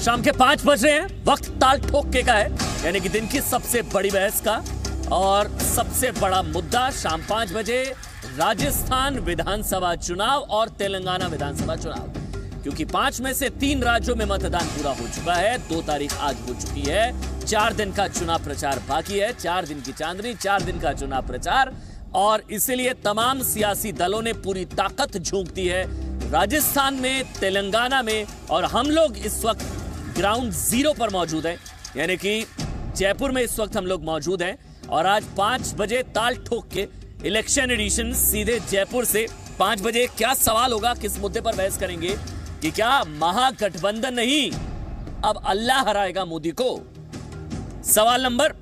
शाम के 5 बज रहे हैं, वक्त ताल ठोके का है, यानी कि दिन की सबसे बड़ी बहस का और सबसे बड़ा मुद्दा शाम 5 बजे राजस्थान विधानसभा चुनाव और तेलंगाना विधानसभा चुनाव। क्योंकि 5 में से 3 राज्यों में मतदान पूरा हो चुका है, 2 तारीख आज हो चुकी है, 4 दिन का चुनाव प्रचार बाकी है, 4 दिन की चांदनी, 4 दिन का चुनाव प्रचार, और इसीलिए तमाम सियासी दलों ने पूरी ताकत झोंक दी है राजस्थान में, तेलंगाना में, और हम लोग इस वक्त ग्राउंड जीरो पर मौजूद हैं, यानी कि जयपुर में इस वक्त हम लोग मौजूद हैं। और आज 5 बजे ताल ठोक के इलेक्शन एडिशन सीधे जयपुर से 5 बजे क्या सवाल होगा, किस मुद्दे पर बहस करेंगे कि क्या महागठबंधन नहीं अब अल्लाह हराएगा मोदी को। सवाल नंबर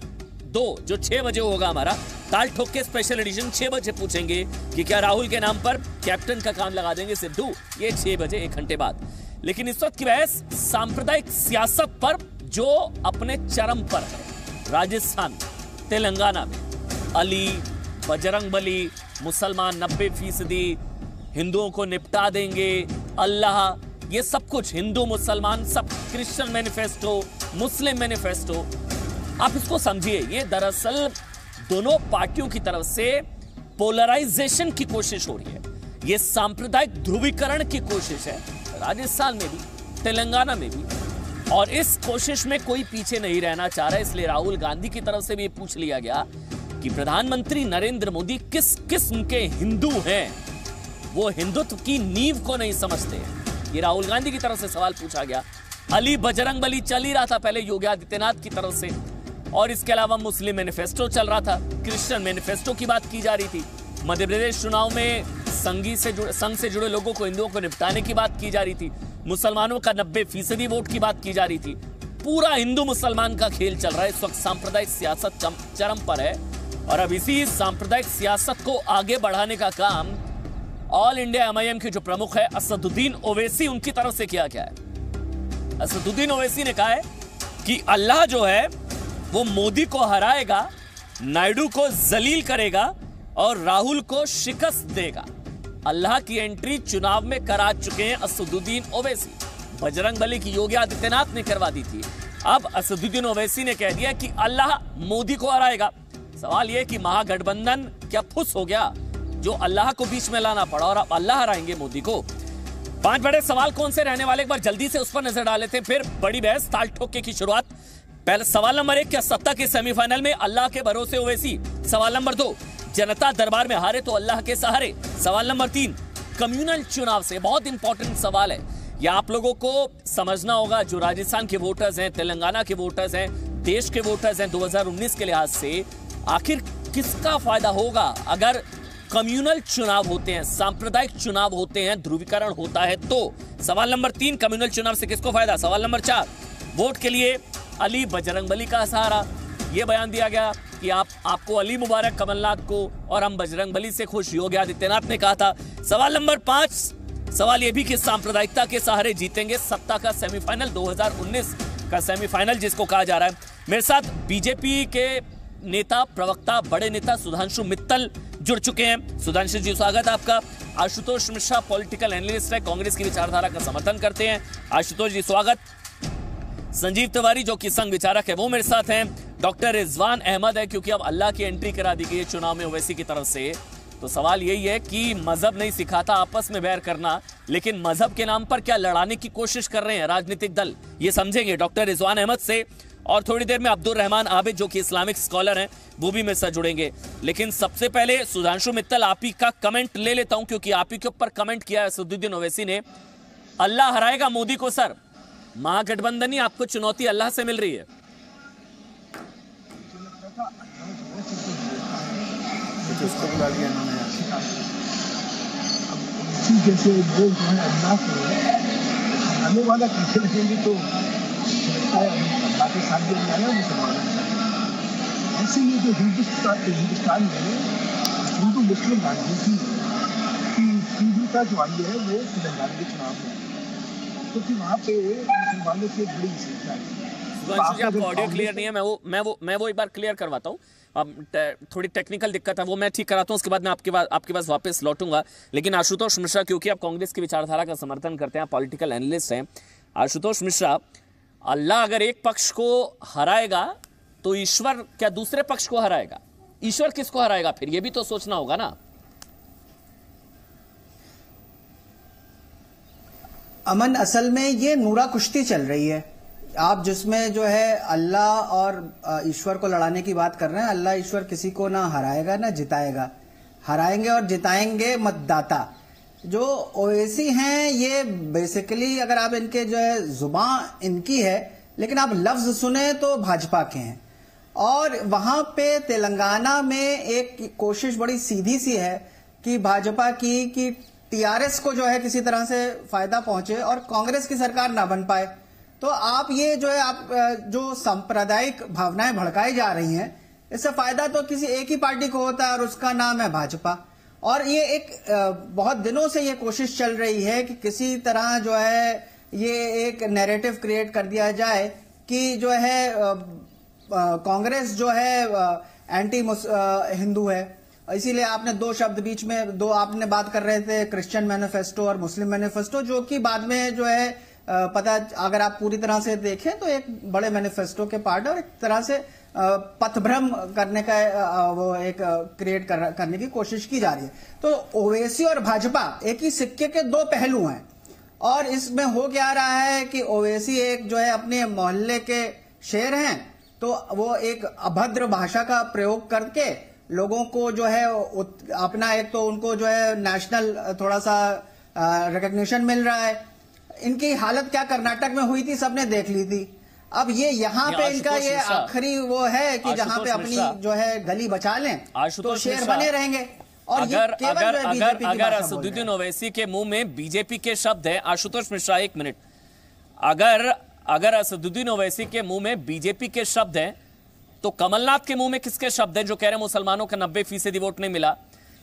2 जो 6 बजे होगा हमारा ताल ठोक के स्पेशल एडिशन, 6 बजे पूछेंगे कि क्या राहुल के नाम पर कैप्टन का काम लगा देंगे सिद्धू, ये 6 बजे 1 घंटे बाद। लेकिन इस वक्त की बहस सांप्रदायिक सियासत पर जो अपने चरम पर है। राजस्थान तेलंगाना में अली, बजरंगबली, मुसलमान 90%, हिंदुओं को निपटा देंगे, अल्लाह, ये सब कुछ हिंदू मुसलमान सब, क्रिश्चियन मैनिफेस्टो, मुस्लिम मैनिफेस्टो, आप इसको समझिए, ये दरअसल दोनों पार्टियों की तरफ से पोलराइजेशन की कोशिश हो रही है, ये सांप्रदायिक ध्रुवीकरण की कोशिश है राजस्थान में भी, तेलंगाना में भी, और इस कोशिश में कोई पीछे नहीं रहना चाह रहा है। इसलिए राहुल गांधी की तरफ से भी पूछ लिया गया कि प्रधानमंत्री नरेंद्र मोदी किस किस्म के हिंदू हैं, वो हिंदुत्व की नींव को नहीं समझते हैं, ये राहुल गांधी की तरफ से सवाल पूछा गया। अली, बजरंगबली चल ही रहा था पहले योगी आदित्यनाथ की तरफ से, और इसके अलावा मुस्लिम मैनिफेस्टो चल रहा था, क्रिश्चियन मैनिफेस्टो की बात की जा रही थी, मध्य प्रदेश चुनाव में संघ से जुड़े लोगों को, हिंदुओं को निपटाने की बात की जा रही थी, मुसलमानों का 90% वोट की बात की जा रही थी। पूरा हिंदू मुसलमान का खेल चल रहा है इस वक्त, सांप्रदायिक सियासत चरम पर है। और अब इसी सांप्रदायिक सियासत को आगे बढ़ाने का काम ऑल इंडिया MIM के जो प्रमुख है असदुद्दीन ओवैसी, उनकी तरफ से किया गया है। असदुद्दीन ओवैसी ने कहा है कि अल्लाह जो है वो मोदी को हराएगा, नायडू को जलील करेगा और राहुल को शिकस्त देगा। अल्लाह की एंट्री चुनाव में करा चुके हैं असदुद्दीन ओवैसी, बजरंगबली की योगी आदित्यनाथ ने करवा दी थी, अब असदुद्दीन ओवैसी ने कह दिया कि अल्लाह मोदी को हराएगा। सवाल यह कि महागठबंधन क्या फुस हो गया जो अल्लाह को बीच में लाना पड़ा और अब अल्लाह हराएंगे मोदी को। 5 बड़े सवाल कौन से रहने वाले, एक बार जल्दी से उस पर नजर डाल लेते हैं, फिर बड़ी बहस ताल ठोके की शुरुआत। पहले सवाल नंबर 1, क्या सत्ता के सेमीफाइनल में अल्लाह के भरोसे ओवैसी। सवाल नंबर 2, जनता दरबार में हारे तो अल्लाह के सहारे। सवाल नंबर 3, कम्युनल चुनाव से, बहुत इंपॉर्टेंट सवाल है, यह आप लोगों को समझना होगा, जो राजस्थान के वोटर्स हैं, तेलंगाना के वोटर्स हैं, देश के वोटर्स हैं, 2019 के लिहाज से आखिर किसका फायदा होगा अगर कम्युनल चुनाव होते हैं, सांप्रदायिक चुनाव होते हैं, ध्रुवीकरण होता है तो। सवाल नंबर 3, कम्युनल चुनाव से किसको फायदा। सवाल नंबर 4, वोट के लिए अली, बजरंगबली का सहारा, यह बयान दिया गया कि आपको अली मुबारक कमलनाथ को, और हम बजरंगबली से खुश, योगी आदित्यनाथ ने कहा था। सवाल नंबर 5, सवाल यह भी कि सांप्रदायिकता के सहारे जीतेंगे सत्ता का सेमीफाइनल, 2019 का सेमीफाइनल जिसको कहा जा रहा है। मेरे साथ बीजेपी के नेता, प्रवक्ता, बड़े नेता सुधांशु मित्तल जुड़ चुके हैं। सुधांशु जी स्वागत है आपका। आशुतोष मिश्रा पॉलिटिकल एनालिस्ट है, कांग्रेस की विचारधारा का समर्थन करते हैं, आशुतोष जी स्वागत। संजीव तिवारी जो कि संघ विचारक है वो मेरे साथ हैं। डॉक्टर रिजवान अहमद है, क्योंकि अब अल्लाह की एंट्री करा दी गई है चुनाव में ओवैसी की तरफ से, तो सवाल यही है कि मजहब नहीं सिखाता आपस में बैर करना, लेकिन मजहब के नाम पर क्या लड़ाने की कोशिश कर रहे हैं राजनीतिक दल, ये समझेंगे डॉक्टर रिजवान अहमद से। और थोड़ी देर में अब्दुल रहमान आबिद जो कि इस्लामिक स्कॉलर हैं वो भी मेरे साथ जुड़ेंगे। लेकिन सबसे पहले सुधांशु मित्तल, आप ही का कमेंट ले लेता हूं, क्योंकि आप ही के ऊपर कमेंट किया है असदुद्दीन ओवैसी ने, अल्लाह हराएगा मोदी को। सर, महागठबंधन ही आपको चुनौती अल्लाह से मिल रही है। जैसे लोग जो है अल्लाह को आने वाला कैसे लगेंगे, तो अल्लाह के साथ जो आया मुसलमानों के साथ। ऐसे ये जो हिंदुस्तान में हिंदू मुस्लिम राजनीति की तीव्रता जो आई है वो तेलंगाना के चुनाव में, क्योंकि वहाँ पे मुसलमानों की एक बड़ी संख्या है। आपका ऑडियो क्लियर नहीं है, मैं वो एक बार क्लियर करवाता हूँ। अब थोड़ी टेक्निकल दिक्कत है, वो मैं ठीक कराता हूँ, उसके बाद मैं आपके पास वापस लौटूंगा। लेकिन आशुतोष मिश्रा, क्योंकि आप कांग्रेस की विचारधारा का समर्थन करते हैं, पॉलिटिकल एनालिस्ट हैं, आशुतोष मिश्रा, अल्लाह अगर एक पक्ष को हराएगा तो ईश्वर क्या दूसरे पक्ष को हराएगा? ईश्वर किसको हराएगा फिर? यह भी तो सोचना होगा ना। अमन, असल में ये नूरा कुश्ती चल रही है। आप जिसमें जो है अल्लाह और ईश्वर को लड़ाने की बात कर रहे हैं। अल्लाह ईश्वर किसी को ना हराएगा ना जिताएगा। हराएंगे और जिताएंगे मतदाता। जो ओवैसी हैं ये बेसिकली, अगर आप इनके जो है जुबान इनकी है, लेकिन आप लफ्ज सुने तो भाजपा के हैं। और वहां पे तेलंगाना में एक कोशिश बड़ी सीधी सी है कि भाजपा की कि टीआरएस को जो है किसी तरह से फायदा पहुंचे और कांग्रेस की सरकार ना बन पाए। तो आप ये जो है आप जो सांप्रदायिक भावनाएं भड़काई जा रही हैं, इससे फायदा तो किसी एक ही पार्टी को होता है और उसका नाम है भाजपा। और ये एक बहुत दिनों से ये कोशिश चल रही है कि किसी तरह जो है ये एक नैरेटिव क्रिएट कर दिया जाए कि जो है कांग्रेस जो है एंटी हिंदू है। इसीलिए आपने दो शब्द बीच में दो आपने बात कर रहे थे, क्रिश्चियन मैनिफेस्टो और मुस्लिम मैनिफेस्टो, जो कि बाद में जो है पता, अगर आप पूरी तरह से देखें तो एक बड़े मैनिफेस्टो के पार्ट है और एक तरह से पथभ्रम करने का वो एक क्रिएट करने की कोशिश की जा रही है। तो ओवैसी और भाजपा एक ही सिक्के के दो पहलू हैं। और इसमें हो क्या रहा है कि ओवैसी एक जो है अपने मोहल्ले के शेर हैं, तो वो एक अभद्र भाषा का प्रयोग करके लोगों को जो है अपना, एक तो उनको जो है नेशनल थोड़ा सा रिकॉग्निशन मिल रहा है। इनकी हालत क्या कर्नाटक में हुई थी सबने देख ली थी। अब ये यहाँ पे इनका ये आखिरी वो है कि जहाँ पे अपनी जो है गली बचा लें तो शेर बने रहेंगे। और अगर असदुद्दीन ओवैसी के मुंह में बीजेपी के शब्द हैं, आशुतोष मिश्रा एक मिनट, अगर असदुद्दीन ओवैसी के मुंह में बीजेपी के शब्द हैं तो कमलनाथ के मुंह में किसके शब्द हैं जो कह रहे हैं मुसलमानों का 90% वोट नहीं मिला?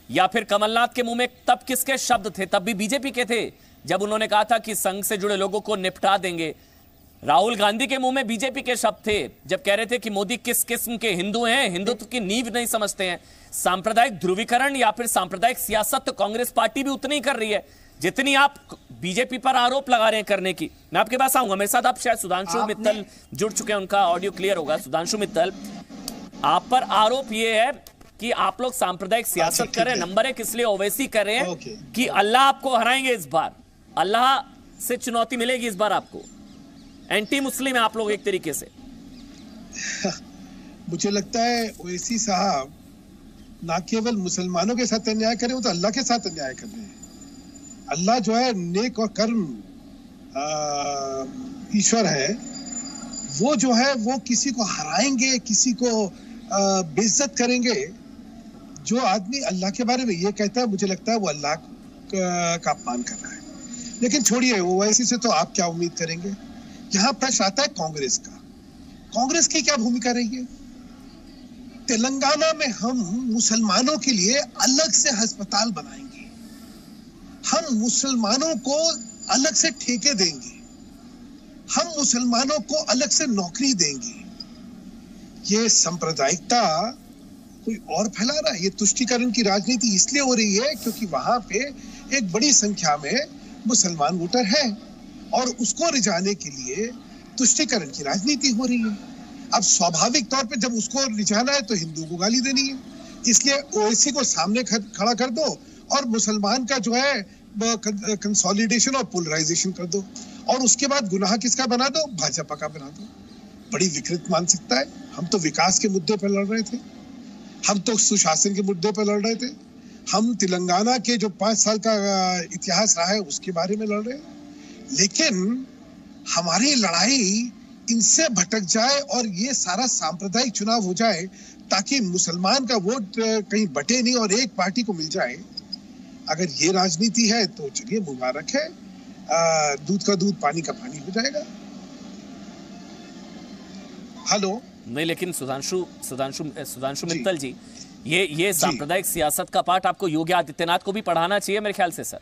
या फिर कमलनाथ के मुंह में तब किसके शब्द थे? तब भी बीजेपी के थे जब उन्होंने कहा था कि संघ से जुड़े लोगों को निपटा देंगे। राहुल गांधी के मुंह में बीजेपी के शब्द थे जब कह रहे थे कि मोदी किस किस्म के हिंदू हैं, हिंदुत्व की नींव नहीं समझते हैं। सांप्रदायिक ध्रुवीकरण या फिर सांप्रदायिक सियासत तो कांग्रेस पार्टी भी उतनी ही कर रही है जितनी आप बीजेपी पर आरोप लगा रहे हैं करने की। मैं आपके पास आऊंगा, मेरे साथ आप शायद सुधांशु मित्तल जुड़ चुके हैं, उनका ऑडियो क्लियर होगा। सुधांशु मित्तल, आप पर आरोप ये है कि आप लोग सांप्रदायिक सियासत कर रहे हैं। नंबर एक इसलिए ओवैसी कर रहे हैं कि अल्लाह आपको हराएंगे इस बार, अल्लाह से चुनौती मिलेगी इस बार आपको। एंटी मुस्लिम है आप लोग एक तरीके से। मुझे लगता है ओवैसी साहब ना केवल मुसलमानों के साथ अन्याय कर रहे हो, तो अल्लाह के साथ अन्याय कर रहे हैं। अल्लाह जो है नेक और कर्म ईश्वर है, वो जो है वो किसी को हराएंगे, किसी को बेइज्जत करेंगे। जो आदमी अल्लाह के बारे में ये कहता है, मुझे लगता है वो अल्लाह का अपमान कर रहा है। लेकिन छोड़िए ओवैसी से तो आप क्या उम्मीद करेंगे। यहाँ प्रश्न आता है कांग्रेस का। कांग्रेस की क्या भूमिका रही है? तेलंगाना में हम मुसलमानों के लिए अलग से अस्पताल बनाएंगे, हम मुसलमानों को अलग से ठेके देंगे, हम मुसलमानों को अलग से नौकरी देंगे। ये सांप्रदायिकता कोई और फैला रहा है। ये तुष्टीकरण की राजनीति इसलिए हो रही है क्योंकि वहां पे एक बड़ी संख्या में मुसलमान वोटर है और उसको रिझाने के लिए तुष्टीकरण की राजनीति हो रही है। अब स्वाभाविक तौर पे जब उसको रिझाना है तो हिंदू को गाली देनी है, इसलिए ओवैसी को सामने खड़ा कर दो और मुसलमान का जो है कंसोलिडेशन और पोलराइजेशन कर दो, और उसके बाद गुनाह किसका बना दो? भाजपा का बना दो। बड़ी विकृत मानसिकता है। हम तो विकास के मुद्दे पर लड़ रहे थे, हम तो सुशासन के मुद्दे पर लड़ रहे थे, हम तेलंगाना के जो 5 साल का इतिहास रहा है उसके बारे में लड़ रहे हैं। लेकिन हमारी लड़ाई इनसे भटक जाए और ये सारा सांप्रदायिक चुनाव हो जाए ताकि मुसलमान का वोट कहीं बटे नहीं और एक पार्टी को मिल जाए। अगर ये राजनीति है तो चलिए मुबारक है, दूध का दूध पानी का पानी हो जाएगा। हेलो नहीं, लेकिन सुधांशु मित्तल जी, ये सांप्रदायिक सियासत का पाठ आपको योगी आदित्यनाथ को भी पढ़ाना चाहिए मेरे ख्याल से सर।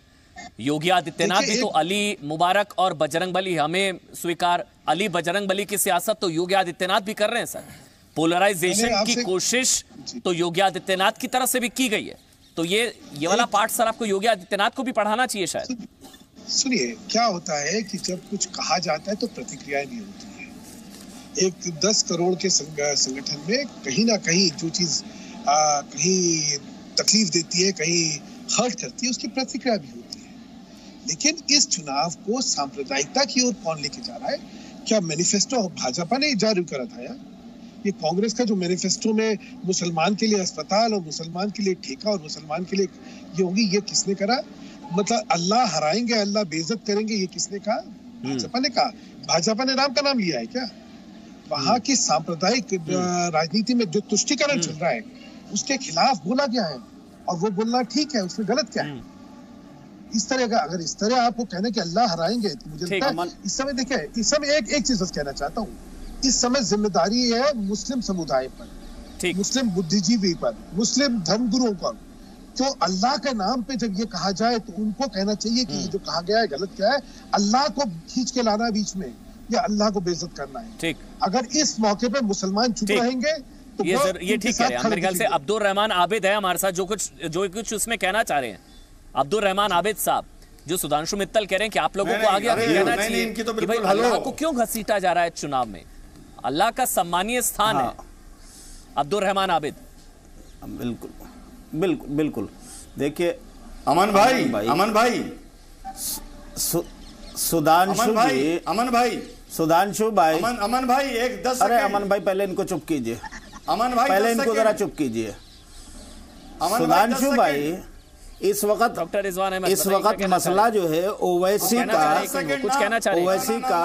योगी आदित्यनाथ भी तो अली मुबारक और बजरंगबली हमें स्वीकार, अली बजरंगबली की सियासत तो योगी आदित्यनाथ भी कर रहे हैं सर। पोलराइजेशन की कोशिश तो योगी आदित्यनाथ की तरफ से भी की गई है। तो ये वाला पाठ सर आपको योगी आदित्यनाथ को भी पढ़ाना चाहिए शायद। सुनिए, क्या होता है कि जब कुछ कहा जाता है तो प्रतिक्रियाएं भी होती है। एक 10 करोड़ के संगठन में कहीं ना कहीं जो चीज कहीं तकलीफ देती है, कहीं हर्ट करती है, उसकी प्रतिक्रिया भी होती है। लेकिन इस चुनाव को सांप्रदायिकता की ओर कौन लेके जा रहा है? क्या मैनिफेस्टो भाजपा ने जारी करा था यार? ये कांग्रेस का जो मैनिफेस्टो में मुसलमान के लिए अस्पताल और मुसलमान के लिए ठेका और मुसलमान के लिए ये होगी, ये किसने करा? मतलब अल्लाह हराएंगे, अल्लाह बेइज्जत करेंगे, ये किसने कहा? भाजपा ने कहा। भाजपा ने राम का नाम लिया है क्या? वहां की सांप्रदायिक राजनीति में जो तुष्टीकरण चल रहा है उसके खिलाफ बोला गया है, और वो बोलना ठीक है, उसमें गलत क्या है? इस तरह का अगर इस तरह आपको कहने कि अल्लाह हराएंगे, तो मुझे लगता है इस समय देखिए, इस समय एक चीज बस कहना चाहता हूँ, इस समय जिम्मेदारी है मुस्लिम समुदाय पर, मुस्लिम बुद्धिजीवी पर, मुस्लिम धर्मगुरुओं पर। तो अल्लाह के नाम पे जब ये कहा जाए तो उनको कहना चाहिए कि ये जो कहा गया है गलत क्या है, अल्लाह को खींच के लाना बीच में, या अल्लाह को बेइज्जत करना है। ठीक, अगर इस मौके पे मुसलमान चुप रहेंगे तो ये ठीक है। मेरे ख्याल से अब्दुल रहमान आबिद है हमारे साथ, जो कुछ उसमें कहना चाह रहे हैं। अब्दुल रहमान आबिद साहब, जो सुधांशु मित्तल कह रहे हैं कि आप लोगों को आगे कहना चाहिए कि भाई अल्लाह को क्यों घसीटा जा रहा है चुनाव में, अल्लाह का सम्मानीय स्थान है। अब्दुल रहमान आबिद, बिल्कुल बिल्कुल बिल्कुल। देखिए अमन भाई सुधांशु भाई, सुधांशु भाई, अमन भाई एक 10 अरे अमन भाई पहले इनको चुप कीजिए, अमन भाई पहले इनको जरा चुप कीजिए। सुधांशु भाई, इस वक्त डॉक्टर रिजवान अहमद, इस वक्त मसला जो है ओवैसी का, कुछ कहना चाह रहे हैं ओवैसी का,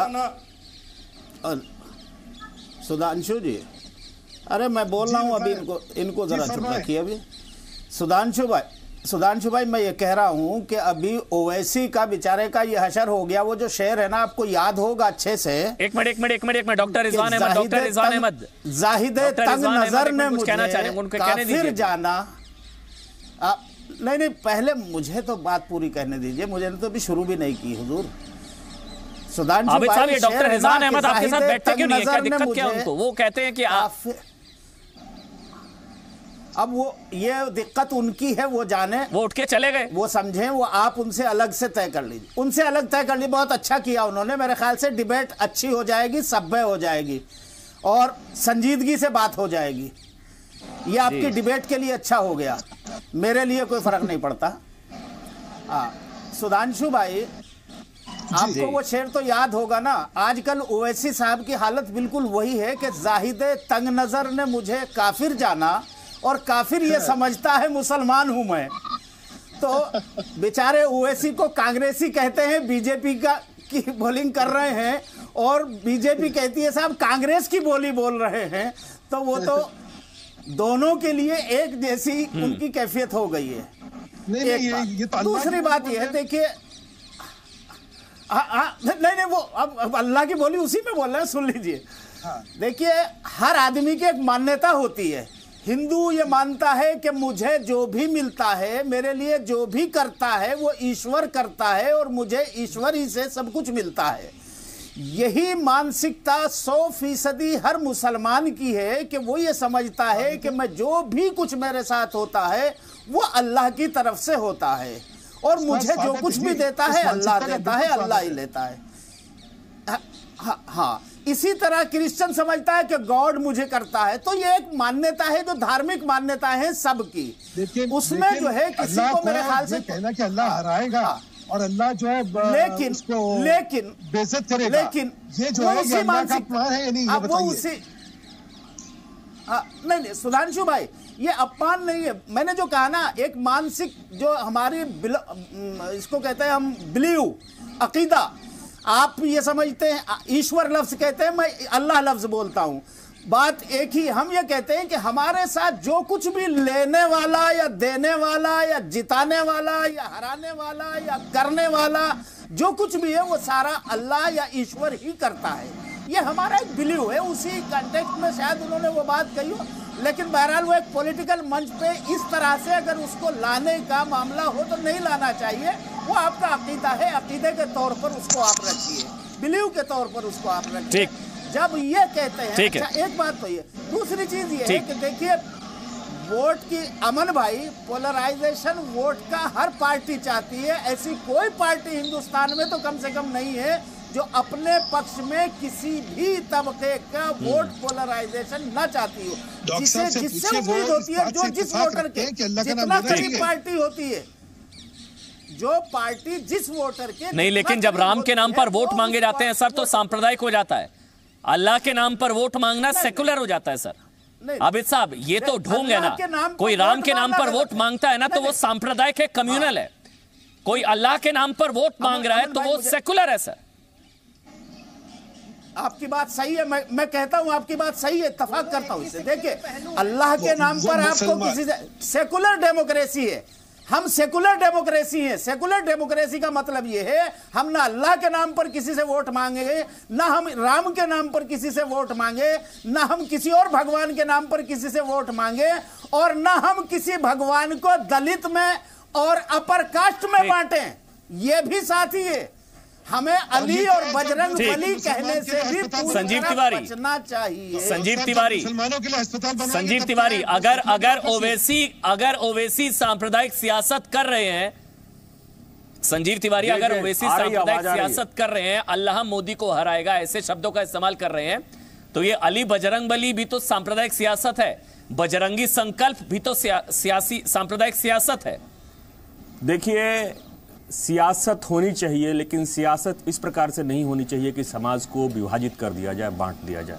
सुधांशु जी, अरे मैं बोल रहा हूँ अभी, इनको जरा चुप रखिए अभी। सुधांशु भाई, मैं ये कह रहा हूँ कि अभी ओवैसी का बेचारे का ये हशर हो गया। वो जो शेर है ना, आपको याद होगा अच्छे से। एक मिनट डॉक्टर रिजवान अहमद, जाहिद तंग नजर ने मुझे काफिर जाना। नहीं, पहले मुझे तो बात पूरी कहने दीजिए, मुझे तो अभी शुरू भी नहीं की हुजूर। सुधांशु भाई, डॉक्टर रिजवान अहमद आपके साथ बैठते क्यों नहीं है? क्या दिक्कत क्या उनको? वो कहते हैं कि अब वो ये दिक्कत उनकी है, वो जाने, वो उठ के चले गए, वो समझें, वो आप उनसे अलग से तय कर लीजिए, उनसे अलग तय कर लीजिए। बहुत अच्छा किया उन्होंने, मेरे ख्याल से डिबेट अच्छी हो जाएगी, सभ्य हो जाएगी और संजीदगी से बात हो जाएगी। ये आपकी डिबेट के लिए अच्छा हो गया, मेरे लिए कोई फर्क नहीं पड़ता। सुधांशु भाई, आपको वो शेर तो याद होगा ना, आजकल ओवैसी साहब की हालत बिल्कुल वही है कि जाहिद तंग नजर ने मुझे काफिर जाना, और काफिर ये समझता है मुसलमान हूं मैं। तो बेचारे ओवैसी को कांग्रेसी कहते हैं, बीजेपी की बोलिंग कर रहे हैं, और बीजेपी कहती है साहब कांग्रेस की बोली बोल रहे हैं। तो वो तो दोनों के लिए एक जैसी उनकी कैफियत हो गई है। ये तो दूसरी बात यह है, देखिए, नहीं, वो अब अल्लाह की बोली उसी में बोल रहे हैं, सुन लीजिए। देखिए, हर आदमी की एक मान्यता होती है। हिंदू ये मानता है कि मुझे जो भी मिलता है, मेरे लिए जो भी करता है, वो ईश्वर करता है, और मुझे ईश्वर ही से सब कुछ मिलता है। यही मानसिकता 100% हर मुसलमान की है कि वो ये समझता है कि मैं जो भी कुछ मेरे साथ होता है वो अल्लाह की तरफ से होता है, और मुझे जो कुछ भी देता है अल्लाह देता है, अल्लाह ही लेता है। हाँ, इसी तरह क्रिश्चियन समझता है कि गॉड मुझे करता है। तो ये एक मान्यता है जो धार्मिक मान्यता है सबकी, उसमें जो है किसी को मेरे ख्याल से कहना कि अल्लाह हराएगा और अल्लाह जो है लेकिन बेइज्जत करेगा, लेकिन ये जो है ये मानसिकता है या नहीं, ये बताइए। नहीं सुधांशु भाई, ये अपमान नहीं है। मैंने जो कहा ना, एक मानसिक जो हमारी इसको कहते हैं हम बिलीव, अकीदा। आप ये समझते हैं ईश्वर लफ्ज कहते हैं, मैं अल्लाह लफ्ज बोलता हूं। बात एक ही, हम ये कहते हैं कि हमारे साथ जो कुछ भी लेने वाला या देने वाला या जिताने वाला या हराने वाला या करने वाला जो कुछ भी है, वो सारा अल्लाह या ईश्वर ही करता है। ये हमारा एक बिलीव है। उसी कंटेक्स्ट में शायद उन्होंने वो बात कही हो, लेकिन बहरहाल वो एक पॉलिटिकल मंच पे इस तरह से अगर उसको लाने का मामला हो तो नहीं लाना चाहिए। वो आपका अकीदा है, अकीदे के तौर पर उसको आप रखिए, बिलीव के तौर पर उसको आप रखिए। जब ये कहते हैं, अच्छा एक बात तो ये, दूसरी चीज ये है कि देखिए, वोट की, अमन भाई, पोलराइजेशन वोट का हर पार्टी चाहती है। ऐसी कोई पार्टी हिंदुस्तान में तो कम से कम नहीं है जो अपने पक्ष में किसी भी तबके का वोट पोलराइजेशन न चाहती हो, जिससे उम्मीद होती है जो जिस वोटर के जितना करीब पार्टी होती है, जो पार्टी जिस वोटर के नहीं, लेकिन जब राम के नाम पर वोट मांगे जाते हैं सर तो सांप्रदायिक हो जाता है। अल्लाह के नाम पर वोट मांगना सेकुलर हो जाता है सर। आबिद साहब, ये तो ढोंग है ना। कोई राम के नाम पर वोट मांगता है ना तो वो सांप्रदायिक है, कम्युनल है। कोई अल्लाह के नाम पर वोट मांग रहा है तो वो सेकुलर है सर। आपकी बात सही है, मैं कहता हूं आपकी बात सही है, इत्तेफाक करता हूं इससे। देखिए, अल्लाह के नाम पर आपको किसी से, सेकुलर डेमोक्रेसी है, हम सेकुलर डेमोक्रेसी हैं। सेकुलर डेमोक्रेसी का मतलब यह है हम ना अल्लाह के नाम पर किसी से वोट मांगेंगे, ना हम राम के नाम पर किसी से वोट मांगे, ना हम किसी और भगवान के नाम पर किसी से वोट मांगे, और ना हम किसी भगवान को दलित में और अपर कास्ट में बांटे। ये भी साथी है। हमें अली और बजरंग बली कहने से भी संजीव तिवारी बचना चाहिए। संजीव तिवारी, अगर ओवैसी सांप्रदायिक सियासत कर रहे हैं, संजीव तिवारी अगर ओवैसी सांप्रदायिक सियासत कर रहे हैं, अल्लाह मोदी को हराएगा ऐसे शब्दों का इस्तेमाल कर रहे हैं, तो ये अली बजरंग बली भी तो सांप्रदायिक सियासत है। बजरंगी संकल्प भी तो सियासी सांप्रदायिक सियासत है। देखिए, सियासत होनी चाहिए, लेकिन सियासत इस प्रकार से नहीं होनी चाहिए कि समाज को विभाजित कर दिया जाए, बांट दिया जाए,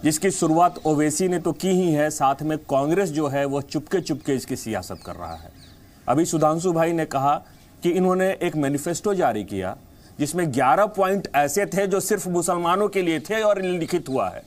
जिसकी शुरुआत ओवैसी ने तो की ही है। साथ में कांग्रेस जो है वो चुपके चुपके इसकी सियासत कर रहा है। अभी सुधांशु भाई ने कहा कि इन्होंने एक मैनिफेस्टो जारी किया जिसमें 11 पॉइंट ऐसे थे जो सिर्फ मुसलमानों के लिए थे और लिखित हुआ है।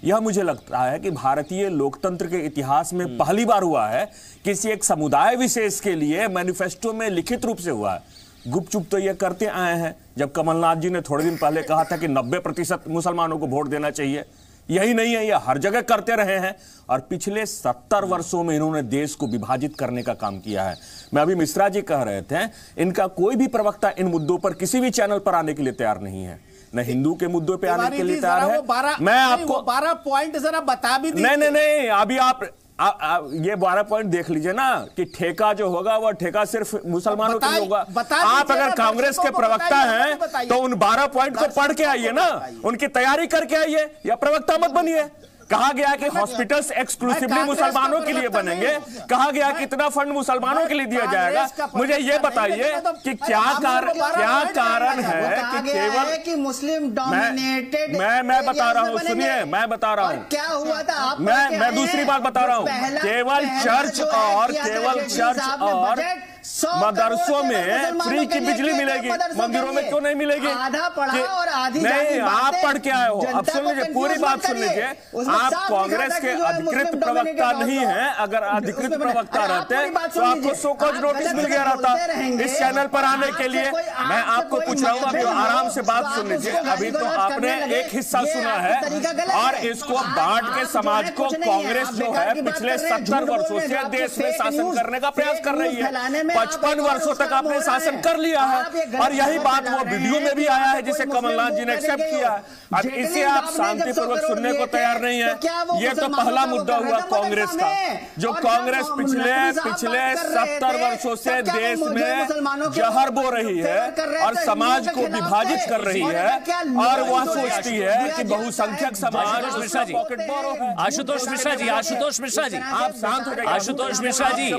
यह मुझे लगता है कि भारतीय लोकतंत्र के इतिहास में पहली बार हुआ है किसी एक समुदाय विशेष के लिए मैनिफेस्टो में लिखित रूप से हुआ है। गुपचुप तो यह करते आए हैं। जब कमलनाथ जी ने थोड़े दिन पहले कहा था कि 90% मुसलमानों को वोट देना चाहिए, यही नहीं है, यह हर जगह करते रहे हैं। और पिछले 70 वर्षों में इन्होंने देश को विभाजित करने का काम किया है। मैं अभी मिश्रा जी कह रहे थे, इनका कोई भी प्रवक्ता इन मुद्दों पर किसी भी चैनल पर आने के लिए तैयार नहीं है, न हिंदू के मुद्दों पे आने के लिए तैयार है। मैं आपको 12 पॉइंट जरा बता भी दीजिए। नहीं, अभी आप ये 12 पॉइंट देख लीजिए ना कि ठेका जो होगा वह ठेका सिर्फ मुसलमानों के लिए होगा। आप अगर कांग्रेस के प्रवक्ता हैं तो उन 12 पॉइंट को पढ़ के आइए ना, उनकी तैयारी करके आइए, या प्रवक्ता मत बनिए। कहा गया कि हॉस्पिटल्स एक्सक्लूसिवली मुसलमानों के लिए बनेंगे, कहा गया कि इतना फंड मुसलमानों के लिए दिया जाएगा। मुझे ये बताइए कि क्या कारण है कि केवल कि मुस्लिम डोमिनेटेड। मैं बता रहा हूँ, सुनिए, मैं बता रहा हूँ क्या हुआ था। मैं दूसरी बात बता रहा हूँ। केवल चर्च और मदरसों में फ्री की बिजली मिलेगी, मंदिरों में क्यों नहीं मिलेगी? आधा पढ़ा और आधी नहीं, आप पढ़ के आए हो। अब सुन लीजिए, पूरी बात सुन लीजिए। आप कांग्रेस के अधिकृत प्रवक्ता नहीं हैं। अगर अधिकृत प्रवक्ता रहते तो आपको शोकॉज नोटिस मिल गया रहता इस चैनल पर आने के लिए। मैं आपको पूछ रहा हूँ, अभी आराम से बात सुन लीजिए। अभी तो आपने एक हिस्सा सुना है और इसको बांट के समाज को कांग्रेस जो है पिछले 70 वर्षों से देश में शासन करने का प्रयास कर रही है। 55 वर्षों तक आपने शासन कर लिया है और यही बात वो वीडियो में भी आया है जिसे कमलनाथ जी ने एक्सेप्ट किया है। अब इसे आप शांतिपूर्वक सुनने को तैयार नहीं है। ये तो पहला मुद्दा हुआ कांग्रेस का, जो कांग्रेस पिछले 70 वर्षों से देश में जहर बो रही है और समाज को विभाजित कर रही है, और वह सोचती है कि बहुसंख्यक समाज पॉकेट बोरो है। आशुतोष मिश्रा जी, आप शांत हो जाइए। आशुतोष मिश्रा जी,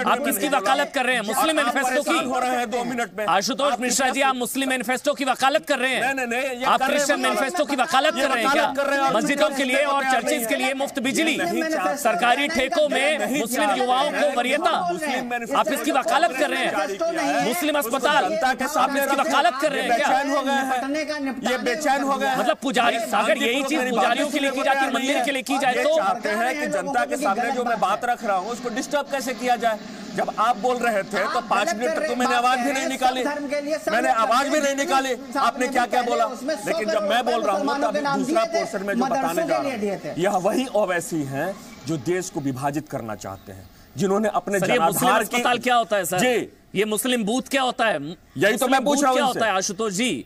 आप किसकी वकालत कर रहे हैं? मुस्लिम मैनिफेस्टो की हो रहे हैं 2 मिनट में। आशुतोष मिश्रा जी, आप मुस्लिम मैनिफेस्टो की वकालत कर रहे हैं? नहीं, आप क्रिश्चियन मैनिफेस्टो की वकालत कर रहे हैं क्या? मस्जिदों के लिए और चर्चेज के लिए मुफ्त बिजली, सरकारी ठेकों में मुस्लिम युवाओं को वरीयता, आप इसकी वकालत कर रहे हैं? मुस्लिम अस्पताल, आप इसकी वकालत कर रहे हैं क्या? ये बेचैन हो गए। मतलब पुजारी, अगर यही चीज पुजारियों के लिए की जाती है, मंदिर के लिए की जाए तो चाहते हैं कि जनता के सामने जो मैं बात रख रहा हूँ उसको डिस्टर्ब कैसे किया जाए। जब आप बोल रहे थे तो 5 मिनट तक तो मैंने आवाज भी नहीं निकाली, आपने क्या क्या बोला। लेकिन जब मैं बोल रहा हूँ तब दूसरा पोर्शन में जो बताने जा रहा हूँ, यह वही ओवैसी हैं जो देश को विभाजित करना चाहते हैं, जिन्होंने अपने जनाधार अस्पताल क्या होता है सर? जी, ये मुस्लिम बूथ क्या होता है? यही तो मैं पूछ रहा हूँ। क्या होता है आशुतोष जी?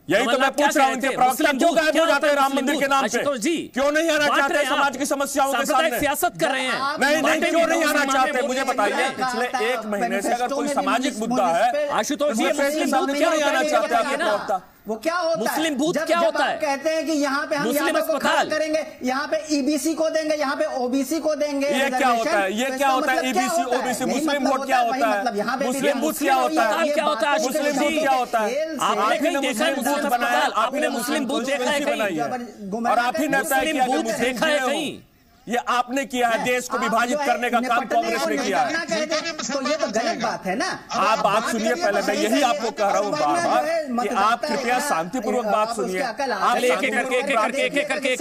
यही तो मैं पूछ रहा हूं, इनके प्रवक्ता क्यों गायब हो जाते हैं राम मंदिर के नाम पे? क्यों नहीं आना चाहते समाज की समस्याओं के सामने? सियासत कर रहे हैं। नहीं, क्यों नहीं आना चाहते? मुझे बताइए, पिछले 1 महीने से अगर कोई सामाजिक मुद्दा है, आशुतोष जी, क्यों नहीं आना चाहते आपके प्रवक्ता? वो क्या होता है? मुस्लिम बूथ क्या होता है? कहते हैं कि यहाँ पे हम मुस्लिम अस्पताल करेंगे, यहाँ पे ईबीसी को देंगे, यहाँ पे ओबीसी को देंगे। ये क्या होता है? ये क्या होता है? ईबीसी ओबीसी मुस्लिम वोट क्या होता है? मुस्लिम बूथ क्या होता है? क्या होता है? मुस्लिम बूथ क्या होता है? आपने कहीं देखा है मुस्लिम बनाया? आपने मुस्लिम बूथ देखा है कहीं? और आप ही ने तय किया कि मुस्लिम देखा है कहीं? ये आपने किया है, देश को विभाजित करने का काम कांग्रेस ने किया है। तो ये तो गलत बात है ना। आप बात सुनिए पहले, मैं यही आपको कह रहा हूँ बार-बार कि आप कृपया शांतिपूर्वक बात सुनिए। आप एक करके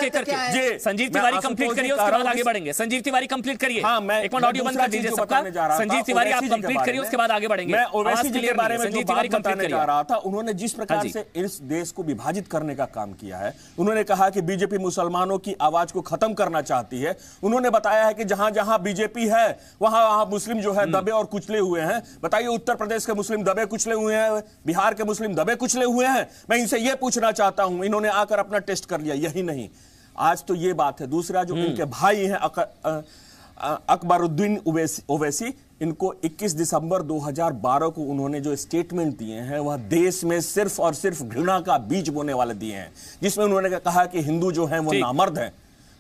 जी, संजीव तिवारी कंप्लीट करिए, उसके बाद आगे बढ़ेंगे। संजीव तिवारी कंप्लीट करिए। हाँ, मैं एक मिनट ऑडियो बंद कर दीजिए सबका। संजीव तिवारी आप कंप्लीट करिए, उसके बाद आगे बढ़ेंगे। मैं ओवैसी जी के बारे में संजीव तिवारी कंप्लीट बताने जा रहा था, उन्होंने जिस प्रकार से इस देश को विभाजित करने का काम किया है, उन्होंने कहा कि बीजेपी मुसलमानों की आवाज को खत्म करना चाहती है। उन्होंने बताया है कि जहां जहां बीजेपी है वहां मुस्लिम जो है दबे और कुचले हुए हैं। बताइए, उत्तर प्रदेश के मुस्लिम दबे कुचले हुए हैं, बिहार के मुस्लिम दबे कुचले हुए हैं। मैं इनसे यह पूछना चाहता हूं, इन्होंने आकर अपना टेस्ट कर लिया, यही नहीं, आज तो ये बात है। दूसरा, जो इनके भाई हैं अकबरुद्दीन ओवैसी, इनको 21 दिसंबर 2012 को उन्होंने जो स्टेटमेंट दिए हैं वह देश में सिर्फ और सिर्फ घृणा का बीज बोने वाले दिए हैं, जिसमें उन्होंने कहा कि हिंदू जो हैं वो नामर्द हैं।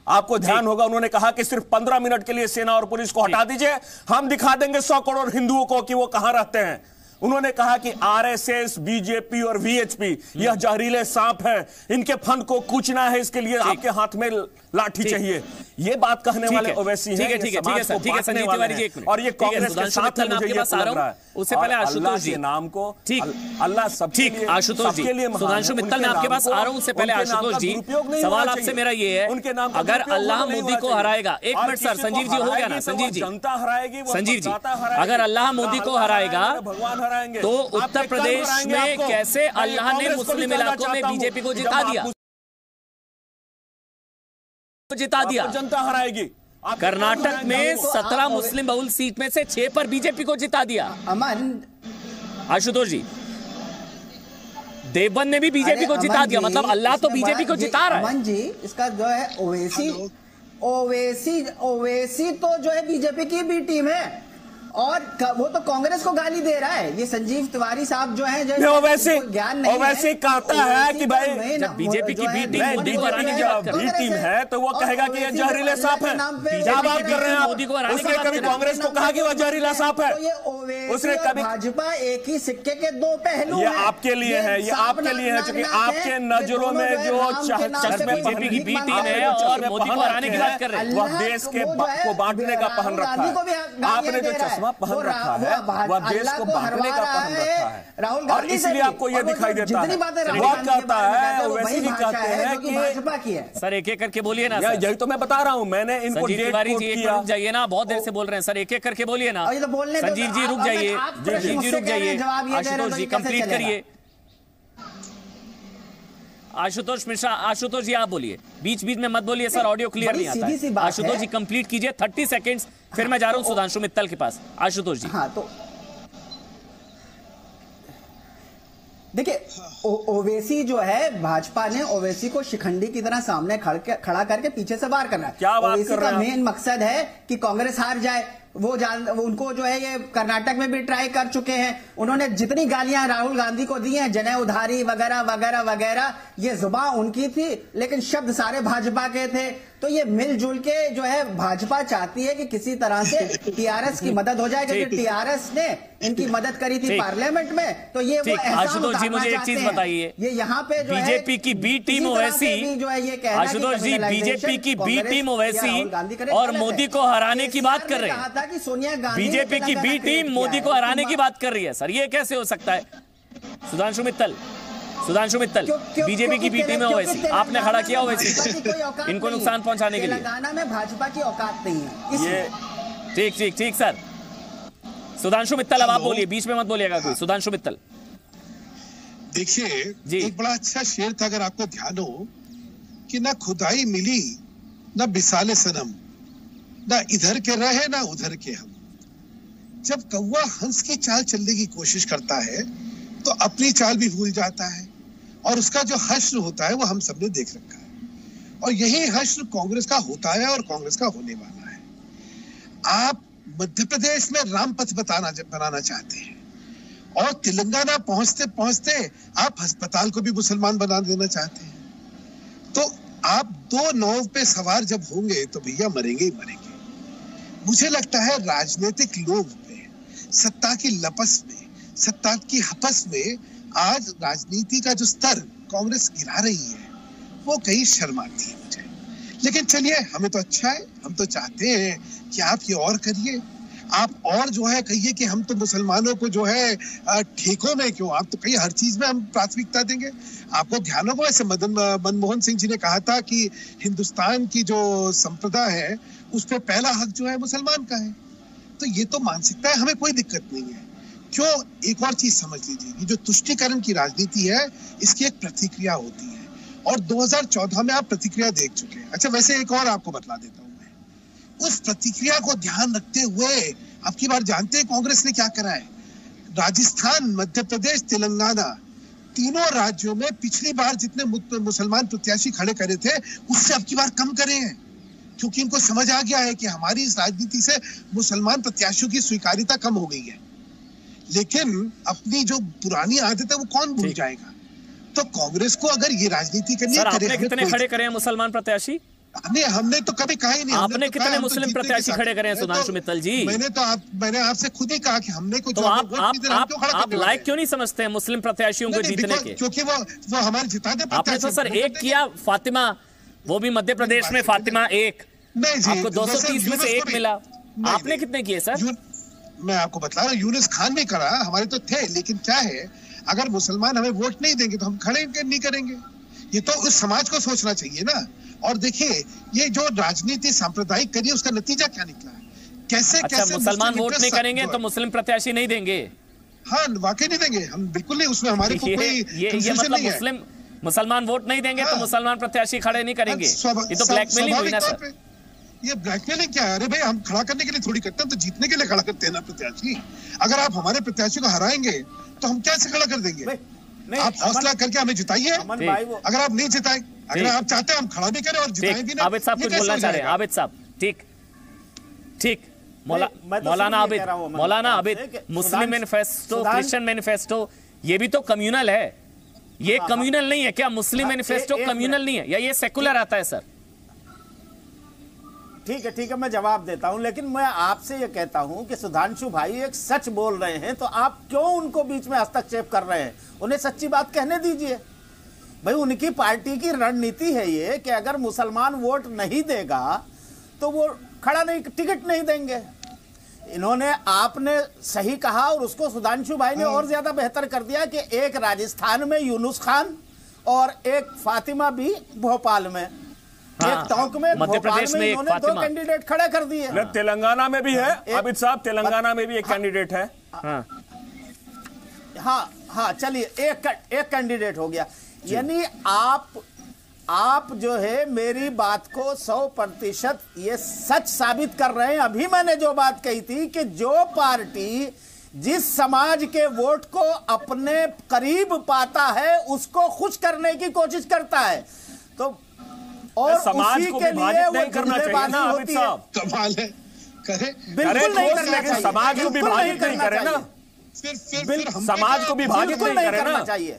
आपको ध्यान होगा, उन्होंने कहा कि सिर्फ 15 मिनट के लिए सेना और पुलिस को हटा दीजिए, हम दिखा देंगे 100 करोड़ हिंदुओं को कि वो कहां रहते हैं। उन्होंने कहा कि आरएसएस, बीजेपी और वीएचपी यह जहरीले सांप हैं, इनके फंड को कूचना है, इसके लिए आपके हाथ में लाठी चाहिए। ये बात कहने वाले ओवैसी हैं, ठीक है संजीव तिवारी जी, एक मिनट। और ये कांग्रेस के साथ है, मुझे ये लग रहा है। उससे पहले आशुतोष जी नाम को ठीक, अल्लाह सबके लिए, आशुतोष जी, सुधांशु मित्तल मैं आपके पास आ रहा हूं। उससे पहले आशुतोष जी, सवाल आपसे मेरा ये है, अगर अल्लाह मोदी को हराएगा, एक मिनट सर, संजीव जी हो गया ना, संजीव जी, जनता हराएगी, संजीव जी, अगर अल्लाह मोदी को हराएगा भगवान हराएंगे, तो उत्तर प्रदेश में कैसे अल्लाह ने मुस्लिम इलाकों में बीजेपी को जिता दिया? जनता हराएगी। कर्नाटक में 17 मुस्लिम बहुल सीट में से 6 पर बीजेपी को जिता दिया। अमन, आशुतोष जी, देवबंद ने भी बीजेपी को जिता दिया, मतलब अल्लाह तो बीजेपी को जिता रहा है। अमन जी, इसका जो है ओवैसी तो जो है बीजेपी की भी टीम है, और वो तो कांग्रेस को गाली दे रहा है। ये संजीव तिवारी साहब जो हैं, जो ज्ञान नहीं, ओवैसी कहता है कि भाई जब बीजेपी की बी टीम मोदी को हराने की बात कर रही टीम है, तो वो कहेगा कि ये जहरीले सांप है। क्या बात कर रहे हैं आप? मोदी को हराने उसने कभी कांग्रेस को कहा कि वह जहरीला सांप है? उसने कभी भाजपा एक ही सिक्के के दो पहलू ये आपके लिए है, ये आपके लिए है, क्योंकि आपके नजरों में जो बीजेपी की बी टीम है और मोदी को हराने की बात कर रहे हैं, वह देश के को बांटने का पहन रखा है। आपने जो चश्मा पहन रखा है वह देश को बांटने का पहन रखा है, राहुल, और इसलिए आपको यह दिखाई देता है। वो कहता है, वैसे भी कहते हैं कि भाजपा की है। सर एक एक करके बोलिए ना। यही तो मैं बता रहा हूं, मैंने इनको संजीव तिवारी जी एक रुक जाइए ना, बहुत देर से बोल रहे हैं सर, एक एक करके बोलिए ना। संजीव जी रुक जाइए, संजीव जी रुक जाइए, आशुतोष जी कंप्लीट करिए। आशुतोष मिश्रा, आशुतोष जी आप बोलिए, बीच बीच में मत बोलिए सर, ऑडियो क्लियर नहीं आता है। आशुतोष जी कंप्लीट कीजिए, 30 सेकंड्स, फिर मैं जा रहा हूं सुधांशु मित्तल के पास। आशुतोष जी। हाँ, तो देखिए, ओवैसी जो है, भाजपा ने ओवैसी को शिखंडी की तरह सामने खड़ा करके पीछे से वार करना है। क्या बात कर रहे हैं? मेन मकसद है कि कांग्रेस हार जाए। वो उनको जो है ये कर्नाटक में भी ट्राई कर चुके हैं। उन्होंने जितनी गालियां राहुल गांधी को दी हैं, जने उधारी वगैरह वगैरह वगैरह, ये जुबान उनकी थी, लेकिन शब्द सारे भाजपा के थे। तो ये मिलजुल के जो है भाजपा चाहती है कि किसी तरह से टीआरएस की मदद हो जाए, क्योंकि टीआरएस ने इनकी मदद करी थी पार्लियामेंट में। तो ये वो आशुतोष जी मुझे एक चीज बताइए, ये यहाँ पे बीजेपी की बी टीम ओवैसी, आशुतोष जी बीजेपी की बी टीम ओवैसी और मोदी को हराने की बात कर रहे हैं। कि सोनिया गांधी बीजेपी की बी टीम मोदी को हराने की बात कर रही है। सर ये कैसे हो सकता है? सुधांशु मित्तल, बीजेपी की बी टीम है ओवैसी, आपने खड़ा किया ओवैसी को, इनको नुकसान पहुंचाने के लिए। तेलंगाना में भाजपा की औकात नहीं है। ये ठीक ठीक ठीक सर। सुधांशु मित्तल अब आप बोलिए, बीच में मत बोलिएगा कोई। सुधांशु मित्तल देखिए, एक बड़ा अच्छा शेर था, अगर आपको ध्यान हो, कि ना खुदाई मिली ना बिसाले सनम, ना इधर के रहे ना उधर के हम। जब कौवा हंस की चाल चलने की कोशिश करता है तो अपनी चाल भी भूल जाता है, और उसका जो हश्र होता है वो हम सबने देख रखा है, और यही हश्र कांग्रेस का होता है और कांग्रेस का होने वाला है। आप मध्य प्रदेश में राम पथ बनाना चाहते हैं और तेलंगाना पहुंचते पहुंचते आप अस्पताल को भी मुसलमान बना देना चाहते हैं। तो आप दो नाव पे सवार जब होंगे तो भैया मरेंगे ही मरेंगे। मुझे लगता है राजनीतिक लोभ में, सत्ता की लपस में, सत्ता की हपस में आज राजनीति का जो स्तर कांग्रेस गिरा रही है वो कहीं शर्माती है मुझे। लेकिन चलिए, हमें तो अच्छा है, हम तो चाहते हैं कि आप ये और करिए, आप और जो है कहिए कि हम तो मुसलमानों को जो है ठेकों में क्यों, आप तो कहीं हर चीज में हम प्राथमिकता देंगे। आपको ध्यान होगा ऐसे मनमोहन सिंह जी ने कहा था कि हिंदुस्तान की जो संप्रदा है उस पर पहला हक जो है मुसलमान का है। तो ये तो मानसिकता है, हमें कोई दिक्कत नहीं है। क्यों, एक और चीज समझ लीजिए, ये जो तुष्टीकरण की राजनीति है इसकी एक प्रतिक्रिया होती है, और 2014 में आप प्रतिक्रिया देख चुके हैं। अच्छा, वैसे एक और आपको बतला देता हूं मैं, उस प्रतिक्रिया को ध्यान रखते हुए अब की बार जानते हैं कांग्रेस ने क्या करा है? राजस्थान, मध्य प्रदेश, तेलंगाना, तीनों राज्यों में पिछली बार जितने मुसलमान प्रत्याशी खड़े करे थे उससे अब की बार कम करे हैं, क्योंकि इनको समझ आ गया है कि हमारी इस राजनीति से मुसलमान प्रत्याशियों की स्वीकार्यता कम हो गई है। लेकिन अपनी जो पुरानी आदत है वो कौन भूल जाएगा? तो कांग्रेस को अगर ये राजनीति करनी है, आपने कितने खड़े करे हैं मुसलमान प्रत्याशी? हमने तो कभी कहा ही नहीं। आपने कितने मुस्लिम प्रत्याशी खड़े करे हैं सुधांशु मित्तल जी? मैंने आपसे खुद ही कहा कि हमने कुछ, तो आप लायक क्यों नहीं समझते हैं मुस्लिम प्रत्याशियों को जीतने के? क्योंकि वो हमारे जिताते। आपने तो सर एक किया, फातिमा, वो भी मध्य प्रदेश में फातिमा एक, आपको 230 में से एक मिला। आपने कितने किए सर? मैं आपको बता रहा हूँ, यूनुस खान भी करा, हमारे तो थे, लेकिन क्या है, अगर मुसलमान हमें वोट नहीं देंगे तो हम खड़े नहीं करेंगे। ये तो उस समाज को सोचना चाहिए ना। और देखिए, ये जो राजनीति सांप्रदायिक करी है उसका नतीजा क्या निकला है, कैसे कैसे मुसलमान वोट नहीं करेंगे तो मुस्लिम प्रत्याशी नहीं देंगे। हाँ, वाकई नहीं देंगे, हम बिल्कुल नहीं, उसमें हमारे को कोई ये मतलब मुसलमान वोट नहीं देंगे तो मुसलमान प्रत्याशी खड़े नहीं करेंगे। ये तो ब्लैकमेलिंग हुई ना सर। ये ब्लैकमेलिंग क्या है? अरे भाई, हम खड़ा करने के लिए थोड़ी करते हैं, तो जीतने के लिए खड़ा करते हैं ना प्रत्याशी। अगर आप हमारे प्रत्याशी को हराएंगे तो हम कैसे खड़ा कर देंगे? आप हौसला करके हमें जिताइए। अगर आप नहीं जिताए, अगर आप चाहते हैं हम खड़ा नहीं करें और जिताएं भी नहीं। आबिद साहब कुछ बोलना चाह रहे हैं? आबिद साहब, ठीक, मौलाना आबिद, मुस्लिम मैनिफेस्टो, क्रिश्चियन मैनिफेस्टो, ये भी तो कम्युनल है। ये कम्युनल नहीं है क्या? मुस्लिम मैनिफेस्टो कम्युनल नहीं है या ये सेकुलर आता है सर? ठीक है, मैं जवाब देता हूं, लेकिन मैं आपसे यह कहता हूं कि सुधांशु भाई एक सच बोल रहे हैं, तो आप क्यों उनको बीच में हस्तक्षेप कर रहे हैं? उन्हें सच्ची बात कहने दीजिए भाई। उनकी पार्टी की रणनीति है ये कि अगर मुसलमान वोट नहीं देगा तो वो खड़ा नहीं, टिकट नहीं देंगे। इन्होंने, आपने सही कहा और उसको सुधांशु भाई ने और ज्यादा बेहतर कर दिया कि एक राजस्थान में यूनुस खान और एक फातिमा भी भोपाल में, एक टोंक में, मध्य प्रदेश में एक दो कैंडिडेट खड़े कर दिए। तेलंगाना में भी है आबिद साहब, तेलंगाना में भी एक कैंडिडेट है। हाँ, चलिए एक कैंडिडेट हो गया। यानी आप जो है मेरी बात को 100% ये सच साबित कर रहे हैं। अभी मैंने जो बात कही थी कि जो पार्टी जिस समाज के वोट को अपने करीब पाता है उसको खुश करने की कोशिश करता है, तो और समाज को विभाजित नहीं करना चाहिए ना आबिद साहब। कमाल है, करे बिल्कुल नहीं करना चाहिए। समाज को विभाजित नहीं करे ना, फिर समाज को विभाजित नहीं करे ना चाहिए।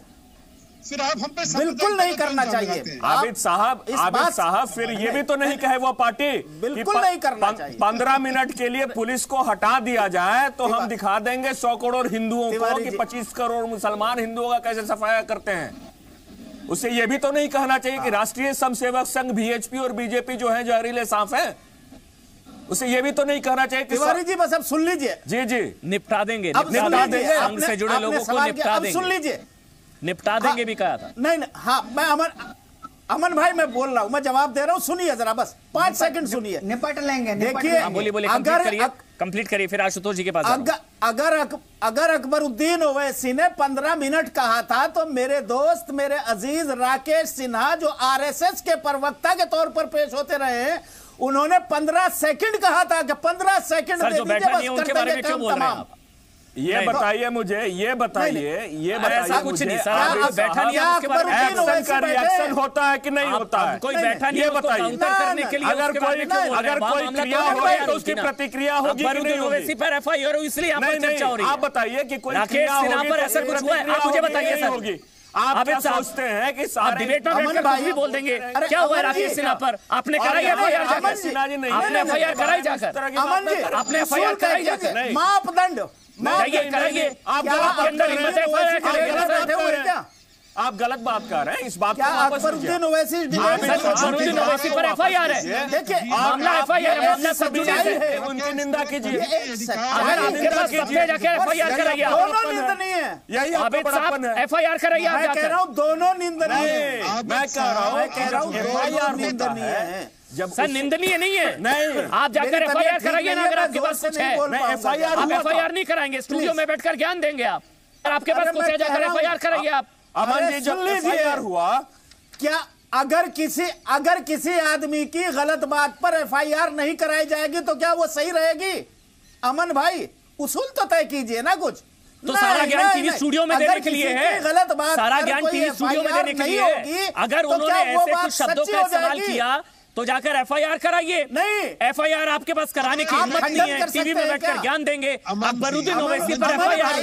फिर आप हम पे बिल्कुल नहीं करना चाहिए आबिद साहब। फिर ये भी तो नहीं कहे वो पार्टी बिल्कुल नहीं करना चाहिए। 15 मिनट के लिए पुलिस को हटा दिया जाए तो हम दिखा देंगे 100 करोड़ हिंदुओं को कि 25 करोड़ मुसलमान हिंदुओं का कैसे सफाया करते हैं। उसे ये भी तो नहीं कहना चाहिए कि राष्ट्रीय स्वयंसेवक संघ बीएचपी और बीजेपी जो है जहरीले सांप है। उसे ये भी तो नहीं कहना चाहिए कि तिवारी जी बस अब सुन लीजिए। जी निपटा देंगे, संघ से जुड़े लोगों को निपटा देंगे। सुन लीजिए, निपटा देंगे भी कहा था। नहीं, हाँ, मैं अमन भाई मैं बोल रहा हूं, मैं जवाब दे रहा हूं, सुनिए जरा, बस 5 सेकंड सुनिए। निपट लेंगे। देखिए, बोलिए, कंप्लीट करिए, फिर आशुतोष जी के पास। अगर अकबरुद्दीन ओवैसी ने 15 मिनट कहा था तो मेरे दोस्त, मेरे अजीज राकेश सिन्हा जो आरएसएस के प्रवक्ता के तौर पर पेश होते रहे हैं, उन्होंने 15 सेकंड कहा था कि 15 सेकंड दे दीजिए, बस कर देंगे काम तमाम। ये बताइए मुझे, ये बताइए ऐसा कुछ नहीं सर, आप कोई बैठा नहीं है उसके बारे में एक्शन का रिएक्शन होता है कि नहीं होता है? कोई बैठा नहीं है उसको काउंटर करने के लिए, अगर कोई क्रिया होगी तो उसकी प्रतिक्रिया होगी कि नहीं होगी? पर एफआईआर इसलिए यहाँ पर चर्चा हो रही है। आप बताइए कि कोई राकेश सिन्हा पर ऐसा कुछ हुआ है, आप मुझे बताइए सर। होगी। आप क्या सोचते हैं कि आप डिबेट में बैठकर कुछ भी बोल देंगे? क्या हुआ राकेश सिन्हा पर? आपने कराई एफआईआर जाकर? आपने एफआईआर कराई जाकर? आपने एफआईआर कराई जाकर? मापदंड कराइए। आपके अंदर हिम्मत है एफआईआर कराइए क्या? आप गलत बात कर रहे हैं। इस बात क्या अकबरुद्दीन ओवैसी अकबरुद्दीन ओवैसी पर एफआईआर है? देखिए मामला एफआईआर है, मामला सब जुडिस है। उनकी निंदा कीजिए। अगर आपके पास सत्य जाके एफआईआर कराइए। दोनों निंदनीय है। यही आपका बड़प्पन है। एफआईआर कराइए। मैं कह रहा हूँ दोनों निंदनीय है। मैं कह रहा हूँ दोनों निंदनीय है। जब सर निंदनीय नहीं है। नहीं, आप जाकर एफआईआर कराइए ना, अगर आपके पास कुछ है। एफआईआर आप एफआईआर नहीं कराएंगे, स्टूडियो में बैठकर ज्ञान देंगे आप। अगर आपके पास कुछ है जाकर एफआईआर कराइए आप। अमन जी, जब एफआईआर हुआ, क्या अगर किसी आदमी की गलत बात पर एफआईआर नहीं कराई जाएगी तो क्या वो सही रहेगी? अमन भाई, उसूल तो तय कीजिए ना कुछ। तो सारा ज्ञान टीवी स्टूडियो में देने के लिए है। गलत बात, सारा ज्ञान टीवी स्टूडियो में देने के लिए। अगर उन्होंने ऐसे कुछ शब्दों का इस्तेमाल किया तो जाकर एफआईआर कराइए। नहीं, एफआईआर आपके पास कराने की हिम्मत नहीं है। टीवी में बैठकर ज्ञान देंगे। अकबरुद्दीन ओवैसी पर एफआईआर,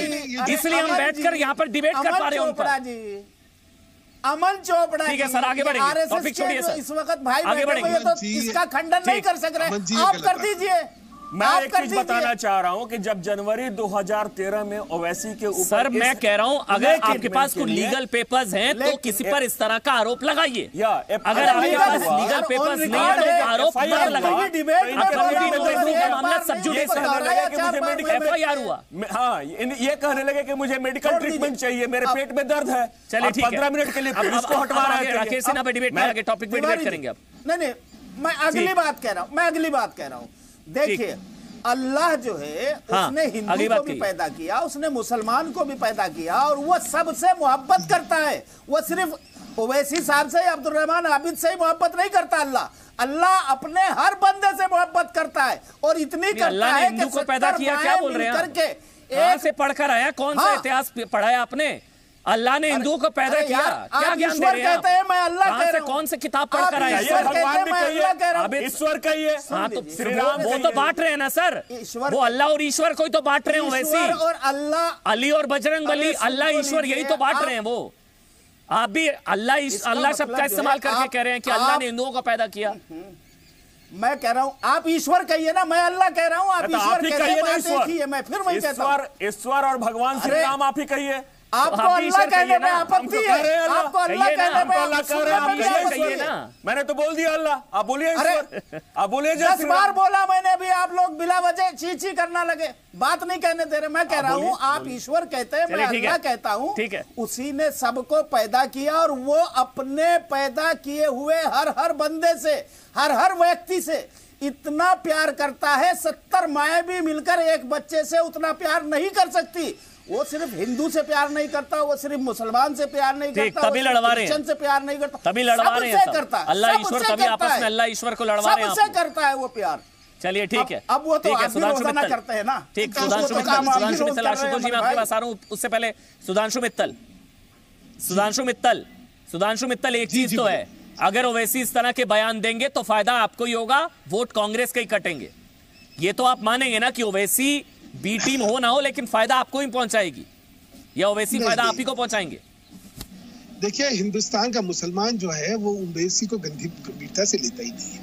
इसलिए हम बैठकर यहाँ पर डिबेट कर पा रहे हैं उन पर। अमन चोपड़ा, ठीक है सर, आगे बढ़ेंगे। टॉपिक छोड़िए सर, इस वक्त भाई आगे बढ़ेंगे। तो इसका खंडन नहीं कर सक रहे, आप कर दीजिए। मैं एक चीज बताना चाह रहा हूं कि जब जनवरी 2013 में ओवैसी के ऊपर, सर मैं कह रहा हूं, अगर आपके पास कुछ लीगल पेपर्स हैं तो किसी पर इस तरह का आरोप लगाइए। अगर आपके पास लीगल पेपर्स नहीं है तो आरोप मत लगाइए। मामला सब जुडिस है, एफआईआर हुआ। हाँ, ये कहने लगे कि मुझे मेडिकल ट्रीटमेंट चाहिए, मेरे पेट में दर्द है। चलिए ठीक है, 15 मिनट के लिए पुलिस को हटवा रहे हैं। राकेश सिन्हा पे डिबेट में आगे टॉपिक पे डिबेट करेंगे अब। नहीं, मैं अगली बात कह रहा हूं। देखिए, अल्लाह जो है उसने हिंदू को भी पैदा किया, उसने मुसलमान को भी पैदा किया, और वो सबसे मोहब्बत करता है। वो सिर्फ ओवैसी साहब से, अब्दुल रहमान आबिद से ही मोहब्बत नहीं करता। अल्लाह अपने हर बंदे से मोहब्बत करता है, और इतनी करता है कि हिंदू को पैदा किया। क्या बोल रहे हैं? कहां से पढ़कर आया? कौन सा इतिहास पढ़ाया आपने? अल्लाह ने हिंदुओं को पैदा किया। क्या ज्ञान दे रहे हैं आप? मैं अल्लाह कह रहा हूं। कौन से किताब पढ़कर आए? भगवान भी कहिए, ईश्वर कहिए। हाँ, तो वो तो बांट रहे हैं ना सर, वो अल्लाह और ईश्वर को ही तो बांट रहे हैं। वैसे और अल्लाह, अली और बजरंग बली, अल्लाह ईश्वर यही तो बांट रहे हैं। वो आप भी अल्लाह शब्द का इस्तेमाल करके कह रहे हैं कि अल्लाह ने हिंदुओं को पैदा किया। मैं कह रहा हूं आप ईश्वर कहिए ना, मैं अल्लाह कह रहा हूं। आप ईश्वर कहिए, मैं फिर वही कहता हूं। ईश्वर और भगवान श्री राम आप ही कहिए। आपको अल्लाह कहने में आपत्ति है? आपको अल्लाह कहने में आपत्ति है? मैंने तो बोल दिया अल्लाह, आप बोलिए ईश्वर, आप बोलिए। 10 बार बोला मैंने भी, आप लोग बिला वजह ची ची करना लगे, बात नहीं कहने दे रहे। मैं कह रहा हूँ आप ईश्वर कहते हैं, मैं अल्लाह कहता हूँ। ठीक है, उसी ने सबको पैदा किया, और वो अपने पैदा किए हुए हर बंदे से, हर व्यक्ति से इतना प्यार करता है। 70 माएँ भी मिलकर एक बच्चे से उतना प्यार नहीं कर सकती। वो सिर्फ हिंदू से प्यार नहीं करता, वो सिर्फ मुसलमान से प्यार नहीं करता, तभी लड़वा रहे हैं, से प्यार नहीं करता, तभी लड़वा रहे हैं। करता है अल्लाह ईश्वर, तभी आपस में अल्लाह ईश्वर को लड़वा रहे हैं। सबसे करता है वो प्यार। चलिए ठीक है, अब वो तो सुधांशु मित्तल करते हैं ना। ठीक, सुधांशु मित्तल, आशुतोष जी मैं आपके पास आ रहा हूँ। उससे पहले सुधांशु मित्तल, एक चीज तो है, अगर ओवैसी इस तरह के बयान देंगे तो फायदा आपको ही होगा, वोट कांग्रेस के ही कटेंगे। ये तो आप मानेंगे ना कि ओवैसी बी टीम हो ना हो, लेकिन फायदा आपको ही पहुंचाएगी, या ओवैसी फायदा आप ही को पहुंचाएंगे? देखिए, हिंदुस्तान का मुसलमान जो है वो ओवैसी को गंभीरता से लेता ही नहीं है।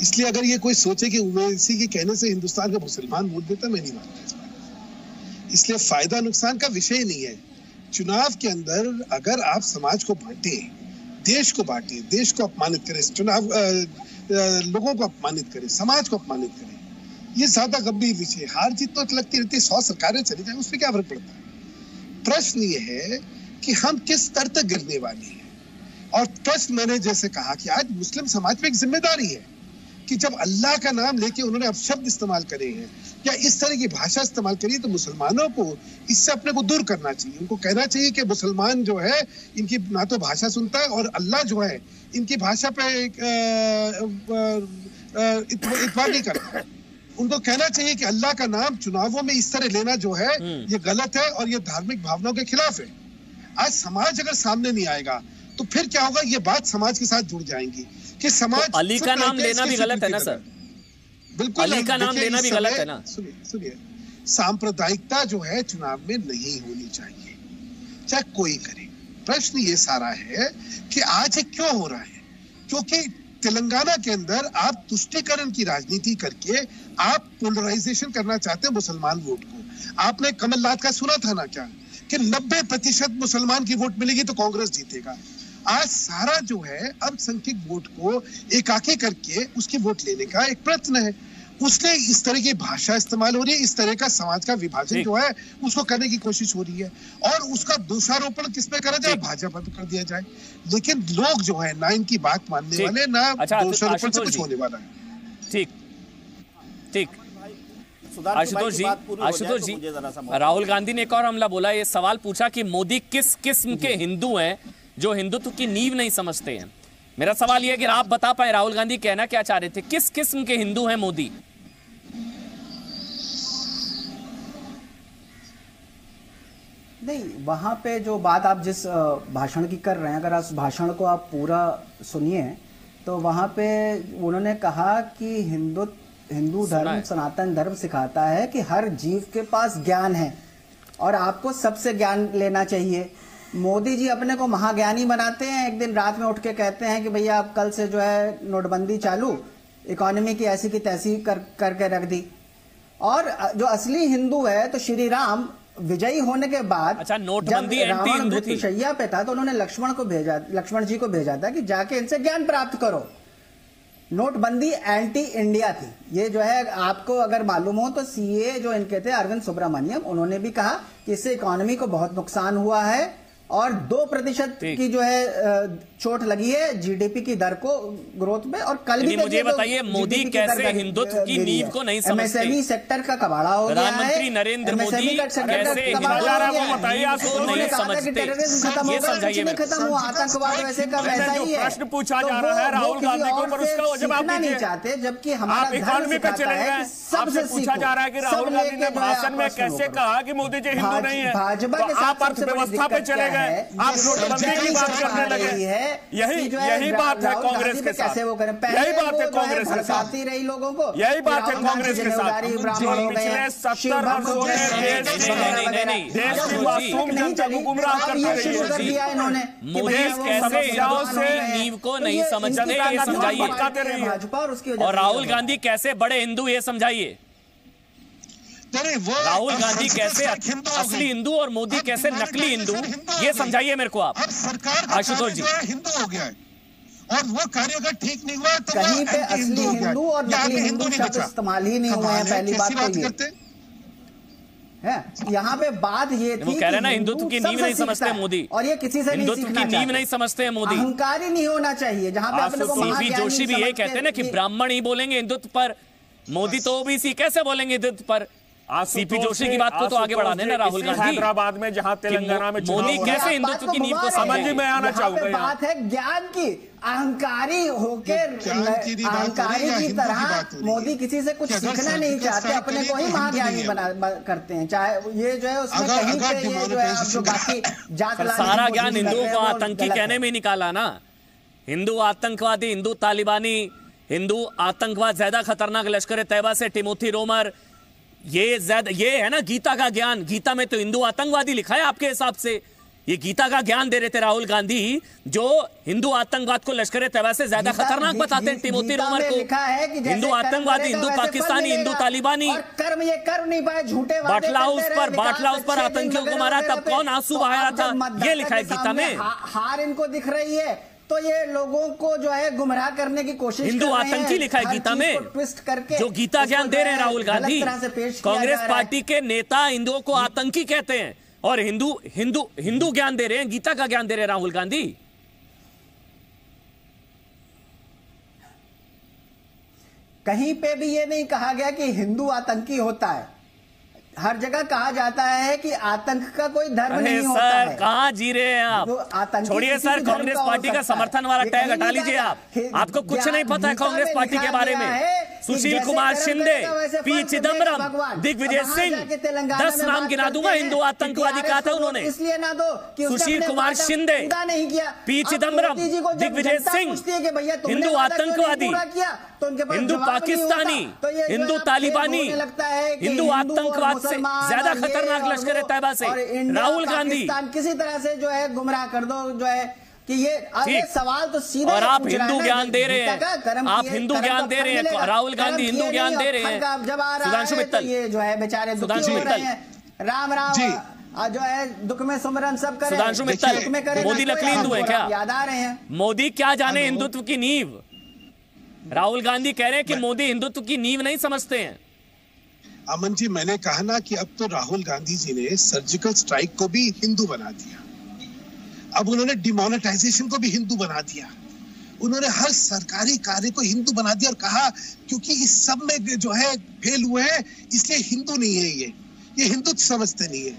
इसलिए अगर ये कोई सोचे कि ओवैसी के कहने से हिंदुस्तान का मुसलमान वोट देता, मैं नहीं मानता इस बात। इसलिए फायदा नुकसान का विषय नहीं है। चुनाव के अंदर अगर आप समाज को बांटे, देश को बांटे, देश को अपमानित करें, चुनाव लोगों को अपमानित करें, समाज को अपमानित करें, ये ज्यादा गंभीर विषय। हार जीत तो लगती रहती है, 100 सरकारें चली जाए, उसमें क्या फर्क पड़ता है। प्रश्न ये है कि हम किस स्तर तक गिरने वाले हैं। और प्रश्न मैंने जैसे कहा कि आज मुस्लिम समाज पे एक जिम्मेदारी है कि जब अल्लाह का नाम लेके उन्होंने अपशब्द इस्तेमाल करे हैं या इस तरह की भाषा इस्तेमाल करी, तो मुसलमानों को इससे अपने को दूर करना चाहिए। उनको कहना चाहिए कि मुसलमान जो है इनकी ना तो भाषा सुनता है, और अल्लाह जो है इनकी भाषा पे इत्मीनान नहीं करता। उनको कहना चाहिए कि अल्लाह का नाम चुनावों में इस तरह लेना जो है ये गलत है और ये धार्मिक भावनाओं के खिलाफ है। आज समाज अगर सामने नहीं आएगा तो फिर क्या होगा, ये बात समाज के साथ जुड़ जाएंगी कि समाज तो अली का नाम लेना भी गलत है ना सर? बिल्कुल, अली का नाम लेना भी गलत है ना? सुनिए, सांप्रदायिकता जो है चुनाव में नहीं होनी चाहिए, चाहे कोई करे। प्रश्न ये सारा है कि आज ये क्यों हो रहा है, क्योंकि तेलंगाना के अंदर आप तुष्टीकरण की राजनीति करके आप पोलराइजेशन करना चाहते हैं मुसलमान वोट को। आपने कमलनाथ का सुना था ना क्या कि 90% मुसलमान की वोट मिलेगी तो कांग्रेस जीतेगा। आज सारा जो है अल्पसंख्यक वोट को एकाकी करके उसकी वोट लेने का एक प्रयत्न है। उसने इस तरह की भाषा इस्तेमाल हो रही है, इस तरह का समाज का विभाजन जो है उसको करने की कोशिश हो रही है, और उसका दोषारोपण किस पे करा जाए, भाजपा पे कर दिया जाए। लेकिन लोग जो है ना इनकी बात मानने वाले, ना दोषारोपण से कुछ होने वाला है। ठीक ठीक आशुतोष जी, राहुल गांधी ने एक और हमला बोला, ये सवाल पूछा कि मोदी किस किस्म के हिंदू हैं जो हिंदुत्व की नींव नहीं समझते हैं। मेरा सवाल यह है कि आप बता पाए राहुल गांधी कहना क्या चाह रहे थे, किस किस्म के हिंदू हैं मोदी? नहीं, वहां पे जो बात आप जिस भाषण की कर रहे हैं, अगर उस भाषण को आप पूरा सुनिए तो वहां पे उन्होंने कहा कि हिंदू धर्म, सनातन धर्म सिखाता है कि हर जीव के पास ज्ञान है और आपको सबसे ज्ञान लेना चाहिए। मोदी जी अपने को महाज्ञानी बनाते हैं, एक दिन रात में उठ के कहते हैं कि भैया आप कल से जो है नोटबंदी चालू, इकोनॉमी की ऐसी की तैसी करके रख दी। और जो असली हिंदू है तो श्री राम विजयी होने के बाद, अच्छा, नोटबंदी एंटी हिंदू थी, शैया पे था तो उन्होंने लक्ष्मण जी को भेजा था कि जाके इनसे ज्ञान प्राप्त करो। नोटबंदी एंटी इंडिया थी। ये जो है आपको अगर मालूम हो तो सीए जो इनके थे अरविंद सुब्रमण्यम, उन्होंने भी कहा कि इससे इकोनॉमी को बहुत नुकसान हुआ है और 2% की जो है चोट लगी है जीडीपी की दर को, ग्रोथ में। और कल भी मुझे बताइए मोदी कैसे हिंदुत्व की नींव को नहीं समझते? एमएसएमई सेक्टर का कबाड़ा हो गया है। प्रधानमंत्री नरेंद्र मोदी कैसे ये समझाइए, खत्म हुआ आतंकवाद वैसे का वैसा ही है। प्रश्न पूछा जा रहा है राहुल गांधी को, पर उसका जवाब नहीं चाहते, जबकि हमारा इकोनॉमी पे चले गए। आपसे पूछा जा रहा है कि राहुल गांधी ने भाषण में कैसे कहा कि मोदी जी हिंदू नहीं है, भाजपा के साथ अर्थव्यवस्था पे चले गए, आप नोटबंदी की बात करने लगे। यही बात है कांग्रेस के साथ, यही बात है कांग्रेस के साथ, रही लोगों को, यही बात है कांग्रेस के साथ। पिछले 70 वर्षों में देश की मासूम जनता को गुमराह करते रही है इन्होंने। मोदी कैसे हिंदुओं से नींव को नहीं समझते, ये समझाइए। और राहुल गांधी कैसे बड़े हिंदू, ये समझाइए। राहुल गांधी कैसे असली हिंदू और मोदी कैसे नकली हिंदू, ये समझाइए मेरे को आप। आशुतोष जी, हिंदू हो गया है और वो कार्य अगर ठीक नहीं हुआ तो कहीं पे असली हिंदू और नकली हिंदू शब्द इस्तेमाल ही नहीं हुए हैं। पहली बात तो ये है, यहाँ पे बात ये थी, वो कह रहे ना हिंदुत्व की नींव नहीं समझते मोदी, और ये किसी से हिंदुत्व की नींव नहीं समझते हैं मोदी। अहंकारी नहीं होना चाहिए। जहाँ पे अपने को सीपी जोशी भी ये कहते हैं ना कि ब्राह्मण ही बोलेंगे हिंदुत्व पर, मोदी तो ओबीसी कैसे बोलेंगे हिंदुत्व पर? सीपी जोशी की बात को तो आगे बढ़ाने ना राहुल गांधी। हैदराबाद में जहां तेलंगाना में मोदी कैसे हिंदुत्व की नींव को समझ में आना चाहूंगा। बात है ज्ञान की, अहंकारी होकर अहंकारी की तरह मोदी किसी से कुछ सीखना नहीं चाहते, अपने को ही महाज्ञानी करते हैं। चाहे ये जो है उसमें कहीं पे ये जो है जो बाकी जात सारा ज्ञान हिंदुओं को आतंकी कहने में निकाला ना। हिंदू आतंकवादी, हिंदू तालिबानी, हिंदू आतंकवाद ज्यादा खतरनाक लश्कर तैयबा से टिमोथी रोमर, ये है ना गीता का ज्ञान। गीता में तो हिंदू आतंकवादी लिखा है आपके हिसाब से। ये गीता का ज्ञान दे रहे थे राहुल गांधी, जो हिंदू आतंकवाद को लश्कर तैयबा से ज्यादा खतरनाक बताते हैं टिमोथी रोमर को। हिंदू आतंकवादी, हिंदू पाकिस्तानी, हिंदू तालिबानी, कर्म ये कर नहीं पाए, झूठे बाटला हाउस पर आतंकियों को मारा, तब कौन आंसू बहाया था, ये लिखा है गीता में। हार इनको दिख रही है तो ये लोगों को जो है गुमराह करने की कोशिश हिंदू आतंकी लिखा है गीता में, ट्विस्ट करके जो गीता ज्ञान दे रहे हैं राहुल गांधी। कांग्रेस पार्टी के नेता हिंदुओं को आतंकी कहते हैं और हिंदू ज्ञान दे रहे हैं, गीता का ज्ञान दे रहे हैं राहुल गांधी। कहीं पे भी ये नहीं कहा गया कि हिंदू आतंकी होता है। हर जगह कहा जाता है कि आतंक का कोई धर्म नहीं होता है। कहाँ जी रहे हैं आप? छोड़िए सर, कांग्रेस पार्टी का समर्थन वाला टैग हटा लीजिए आप। आपको कुछ नहीं पता है कांग्रेस पार्टी के बारे में। सुशील जैसे कुमार कर्म शिंदे, करेगा वैसे पी फल मिलेगा चिदम्बरम, भगवान। दिग्विजय अब वहाँ सिंह, जाके तेलंगाना 10 में नाम बात गिना करते दूंगा, हैं हिंदू कि आतंकवादी कहा था TRS को उन्होंने। इसलिए ना दो कि उसने सुशील अपने कुमार वादा शिंदे, पूरा नहीं किया। पी अब चिदम्बरम, मोदी जी को जब दिग्विजय जनता सिंह, पूछती है कि भैया तुमने हिंदू वादा क्यों नहीं आतंकवादी, पूरा किया, तो उनके पास हिंदू जवाब नहीं पाकिस्तानी, होता। तो ये जो हिंदू है, तालिबानी, होने लगता है कि हिंदू और आतंकवाद से मुसलमान ज्यादा और ये खतरनाक और लश्कर वो तैयबा से और इंडिया, राहुल गांधी। पाकिस्तान किसी तरह से जो है गुमराह कर दो, जो है कि ये ठीक। सवाल तो सीधे और आप पूछ रहा है हिंदू ना, ज्ञान दे रहे गीता का हैं, कर्म आप किए, हिंदू कर्म ज्ञान का दे फल रहे हैं, मिलेगा। राहुल गांधी कर्म हिंदू किए ज्ञान नहीं दे रहे और हैं। फल का जब आ रहा सुधांशु है, मित्तल, तो ये जो है बेचारे दुखी सुधांशु हो रहे मित्तल। हैं। राम राम जी। जो है दुख में सुमरन सब करे, सुधांशु मित्तल, दुख में करे, मोदी ना नकली कोई, हिंदू है आपको क्या? याद आ रहे हैं? मोदी क्या जाने हिंदुत्व की नींव। राहुल गांधी कह रहे हैं कि मोदी हिंदुत्व की नींव नहीं समझते हैं। अमन जी, मैंने कहा ना कि अब तो राहुल गांधी जी ने सर्जिकल स्ट्राइक को भी हिंदू बना दिया, अब उन्होंने डिमोनेटाइजेशन को भी हिंदू बना दिया, उन्होंने हर सरकारी कार्य को हिंदू बना दिया और कहा क्योंकि इस सब में जो है फेल हुए हैं इसलिए हिंदू नहीं है, ये हिंदुत्व समझते नहीं है।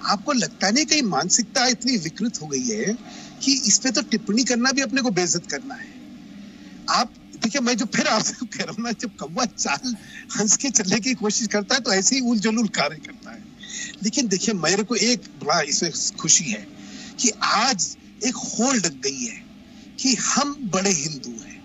आपको लगता नहीं कि मानसिकता इतनी विकृत हो गई है कि इस पे तो टिप्पणी करना भी अपने को बेइज्जत करना है। आप देखिए, मैं जो फिर आपसे कह रहा हूँ ना, जब कौवा चाल हंस के चलने की कोशिश करता है तो ऐसे ही उल जलूल कार्य करता है। लेकिन देखिए, मेरे को एक बड़ा इसमें खुशी है कि आज एक होल्ड लग गई है कि हम बड़े हिंदू हैं,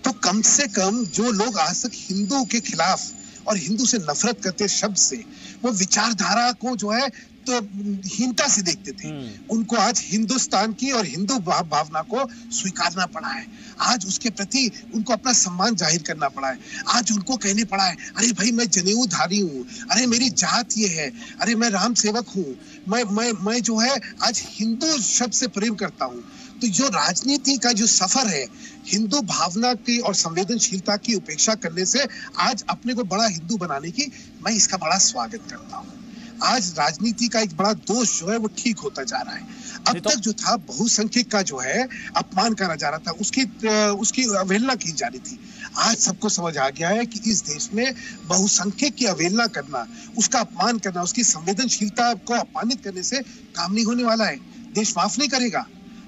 तो कम से कम जो लोग आज तक हिंदू के खिलाफ और हिंदू से नफरत करते शब्द से, वो विचारधारा को जो है तो हीनता से देखते थे, उनको आज हिंदुस्तान की और हिंदू भावना को स्वीकारना पड़ा है। आज उसके प्रति उनको अपना सम्मान जाहिर करना पड़ा है। आज उनको कहने पड़ा है, अरे भाई मैं जनेऊधारी हूँ, अरे मेरी जात ये है, अरे मैं राम सेवक हूँ, मैं जो है आज हिंदू शब्द से प्रेम करता हूँ। तो जो राजनीति का जो सफर है हिंदू भावना की और संवेदनशीलता की उपेक्षा करने से आज अपने को बड़ा हिंदू बनाने की, मैं इसका बड़ा स्वागत करता हूँ। आज राजनीति का एक बड़ा दोष जो है वो ठीक होता जा रहा है। अब तक जो था बहुसंख्यक का जो है अपमान करा जा रहा था, उसकी अवहेलना की जा रही थी। आज सबको समझ आ गया है कि इस देश में बहुसंख्यक की अवहेलना करना, उसका अपमान करना, उसकी संवेदनशीलता को अपमानित करने से काम नहीं होने वाला है। देश माफ नहीं करेगा।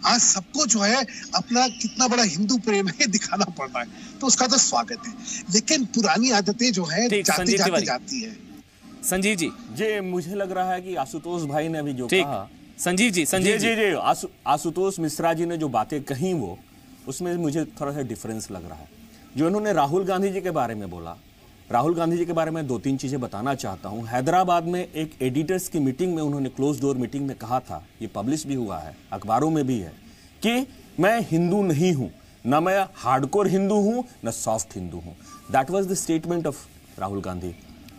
आज सबको जो है अपना कितना बड़ा हिंदू प्रेम है दिखाना पड़ रहा है, तो उसका तो स्वागत है। लेकिन पुरानी आदतें जो है जाती है। संजीव जी, मुझे लग रहा है कि आशुतोष भाई ने अभी जो कहा, संजीव जी आशुतोष मिश्रा जी ने जो बातें कही वो, उसमें मुझे थोड़ा सा डिफरेंस लग रहा है। जो इन्होंने राहुल गांधी जी के बारे में बोला, राहुल गांधी जी के बारे में 2-3 चीजें बताना चाहता हूं। हैदराबाद में एक एडिटर्स की मीटिंग में उन्होंने क्लोज डोर मीटिंग में कहा था, ये पब्लिश भी हुआ है, अखबारों में भी है, कि मैं हिंदू नहीं हूं, ना मैं हार्डकोर हिंदू हूं, ना सॉफ्ट हिंदू हूं। That was the statement of Rahul Gandhi.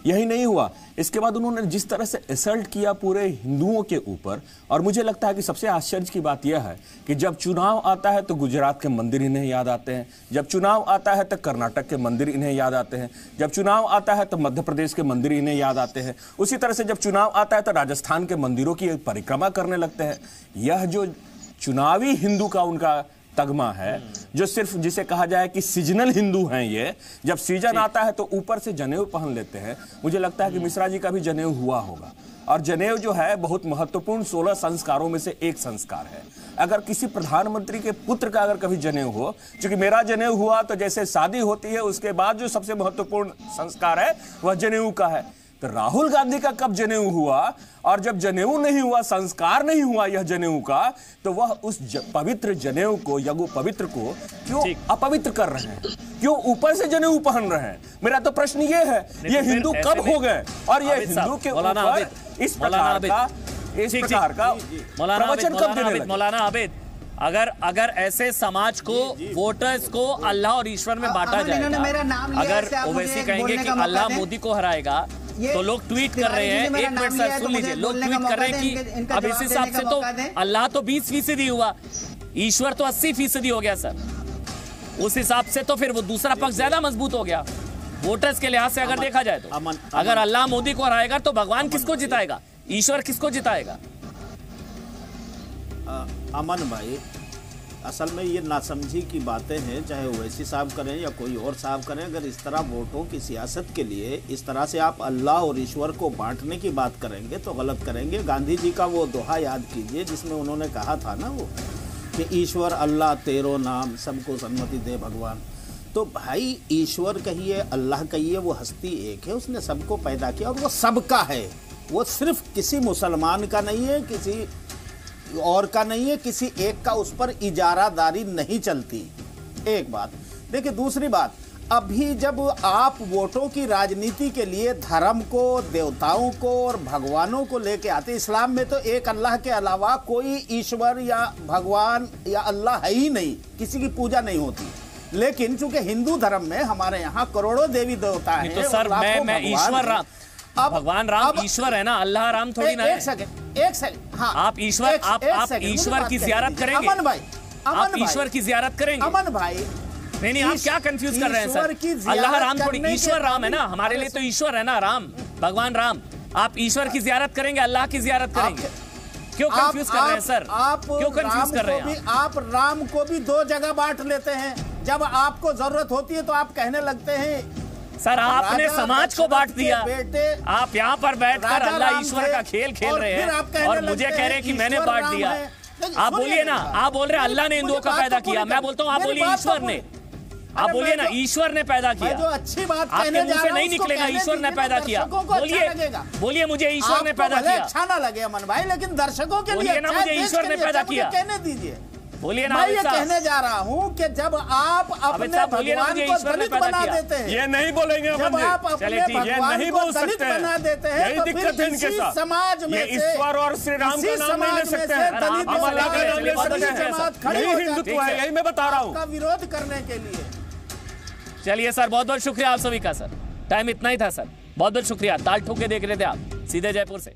यही नहीं हुआ, इसके बाद उन्होंने जिस तरह से असल्ट किया पूरे हिंदुओं के ऊपर, और मुझे लगता है कि सबसे आश्चर्य की बात यह है कि जब चुनाव आता है तो गुजरात के मंदिर इन्हें याद आते हैं, जब चुनाव आता है तो कर्नाटक के मंदिर इन्हें याद आते हैं, जब चुनाव आता है तो मध्य प्रदेश के मंदिर इन्हें याद आते हैं, उसी तरह से जब चुनाव आता है तो राजस्थान के मंदिरों की परिक्रमा करने लगते हैं। यह जो चुनावी हिंदू का उनका तगमा है, जो सिर्फ जिसे कहा जाए कि सीजनल हिंदू हैं, ये जब सीजन आता है तो ऊपर से जनेऊ पहन लेते हैं। मुझे लगता है कि मिश्रा जी का भी जनेऊ हुआ होगा, और जनेऊ जो है बहुत महत्वपूर्ण 16 संस्कारों में से एक संस्कार है। अगर किसी प्रधानमंत्री के पुत्र का अगर कभी जनेऊ हो, क्योंकि मेरा जनेऊ हुआ तो जैसे शादी होती है उसके बाद जो सबसे महत्वपूर्ण संस्कार है वह जनेऊ का है, तो राहुल गांधी का कब जनेऊ हुआ? और जब जनेऊ नहीं हुआ, संस्कार नहीं हुआ यह जनेऊ का, तो वह उस पवित्र जनेऊ को, यज्ञ पवित्र को क्यों अपवित्र कर रहे हैं, क्यों ऊपर से जनेऊ पहन रहे हैं? मेरा तो प्रश्न ये है, ये हिंदू कब हो गए और ये हिंदू के ऊपर इस प्रकार का प्रवचन कब देने लगे? मौलाना आबिद, अगर ऐसे समाज को, वोटर्स को अल्लाह और ईश्वर में बांटा जाएगा, अगर ओवैसी कहेंगे कि अल्लाह मोदी को हराएगा, तो लोग ट्वीट कर रहे हैं, 1 मिनट सर सुन लीजिए, लोग ट्वीट कर रहे हैं कि अब इस हिसाब से तो अल्लाह तो 20% हुआ, ईश्वर तो 80% हो गया सर। उस हिसाब से तो फिर वो दूसरा पक्ष ज्यादा मजबूत हो गया वोटर्स के लिहाज से अगर देखा जाए तो। अगर अल्लाह मोदी को हराएगा तो भगवान किसको जिताएगा, ईश्वर किसको जिताएगा? अमन भाई, असल में ये नासमझी की बातें हैं, चाहे ओवैसी साहब करें या कोई और साहब करें। अगर इस तरह वोटों की सियासत के लिए इस तरह से आप अल्लाह और ईश्वर को बांटने की बात करेंगे तो गलत करेंगे। गांधी जी का वो दोहा याद कीजिए जिसमें उन्होंने कहा था ना वो कि ईश्वर अल्लाह तेरो नाम, सबको सन्मति दे भगवान। तो भाई ईश्वर कहिए, अल्लाह कहिए, वो हस्ती एक है, उसने सबको पैदा किया और वो सबका है। वो सिर्फ किसी मुसलमान का नहीं है, किसी और का नहीं है, किसी एक का उस पर इजारादारी नहीं चलती। एक बात देखिए। दूसरी बात, अभी जब आप वोटों की राजनीति के लिए धर्म को, देवताओं को और भगवानों को लेके आते, इस्लाम में तो एक अल्लाह के अलावा कोई ईश्वर या भगवान या अल्लाह है ही नहीं, किसी की पूजा नहीं होती। लेकिन चूंकि हिंदू धर्म में हमारे यहाँ करोड़ों देवी देवता हैं। तो सर मैं ईश्वर राम, भगवान राम ईश्वर है ना, अल्लाह राम थोड़ी ना। एक सेकंड। हाँ, आप ईश्वर आप ईश्वर की जियारत करेंगे? अमन भाई, आप ईश्वर की जियारत करेंगे? अमन भाई नहीं, आप क्या कंफ्यूज कर रहे हैं सर? अल्लाह राम थोड़ी, ईश्वर राम है ना, हमारे लिए तो ईश्वर है ना राम, भगवान राम। आप ईश्वर की जियारत करेंगे, अल्लाह की जियारत करेंगे? क्यों कंफ्यूज कर रहे हैं सर? क्यों कंफ्यूज कर रहे हैं आप राम को भी दो जगह बांट लेते हैं। जब आपको जरूरत होती है तो आप कहने लगते हैं। सर आपने समाज को बांट दिया। आप यहाँ पर बैठकर अल्लाह ईश्वर का खेल खेल रहे हैं और मुझे कह रहे हैं कि मैंने बांट दिया। आप बोलिए ना, आप बोल रहे हैं अल्लाह ने हिंदुओं का पैदा किया, मैं बोलता हूँ आप बोलिए ईश्वर ने। आप बोलिए ना ईश्वर ने पैदा किया। जो अच्छी बात आपके मुंह से नहीं निकलेगा ईश्वर ने पैदा किया। बोलिए मुझे ईश्वर ने पैदा किया। अच्छा ना लगे अमन भाई, लेकिन दर्शकों के लिए ना मुझे ईश्वर ने पैदा किया, कहने दीजिए। बोलिए ना। मैं ये कहने जा रहा हूँ कि जब आप अपने भगवान को दलित बना देते हैं, ये नहीं बोलेंगे जब आप अपने भगवान को दलित बना देते हैं, यही दिक्कत है इनके साथ। समाज में से ईश्वर और श्री राम का नाम नहीं ले सकते हैं, हम अल्लाह का नाम ले सकते हैं। यही हिंदुत्व है, यही मैं बता रहा हूँ, का विरोध करने के लिए। चलिए सर, बहुत बहुत शुक्रिया आप सभी का। सर टाइम इतना ही था सर, बहुत बहुत शुक्रिया। ताल ठोक के देख रहे थे आप सीधे जयपुर से।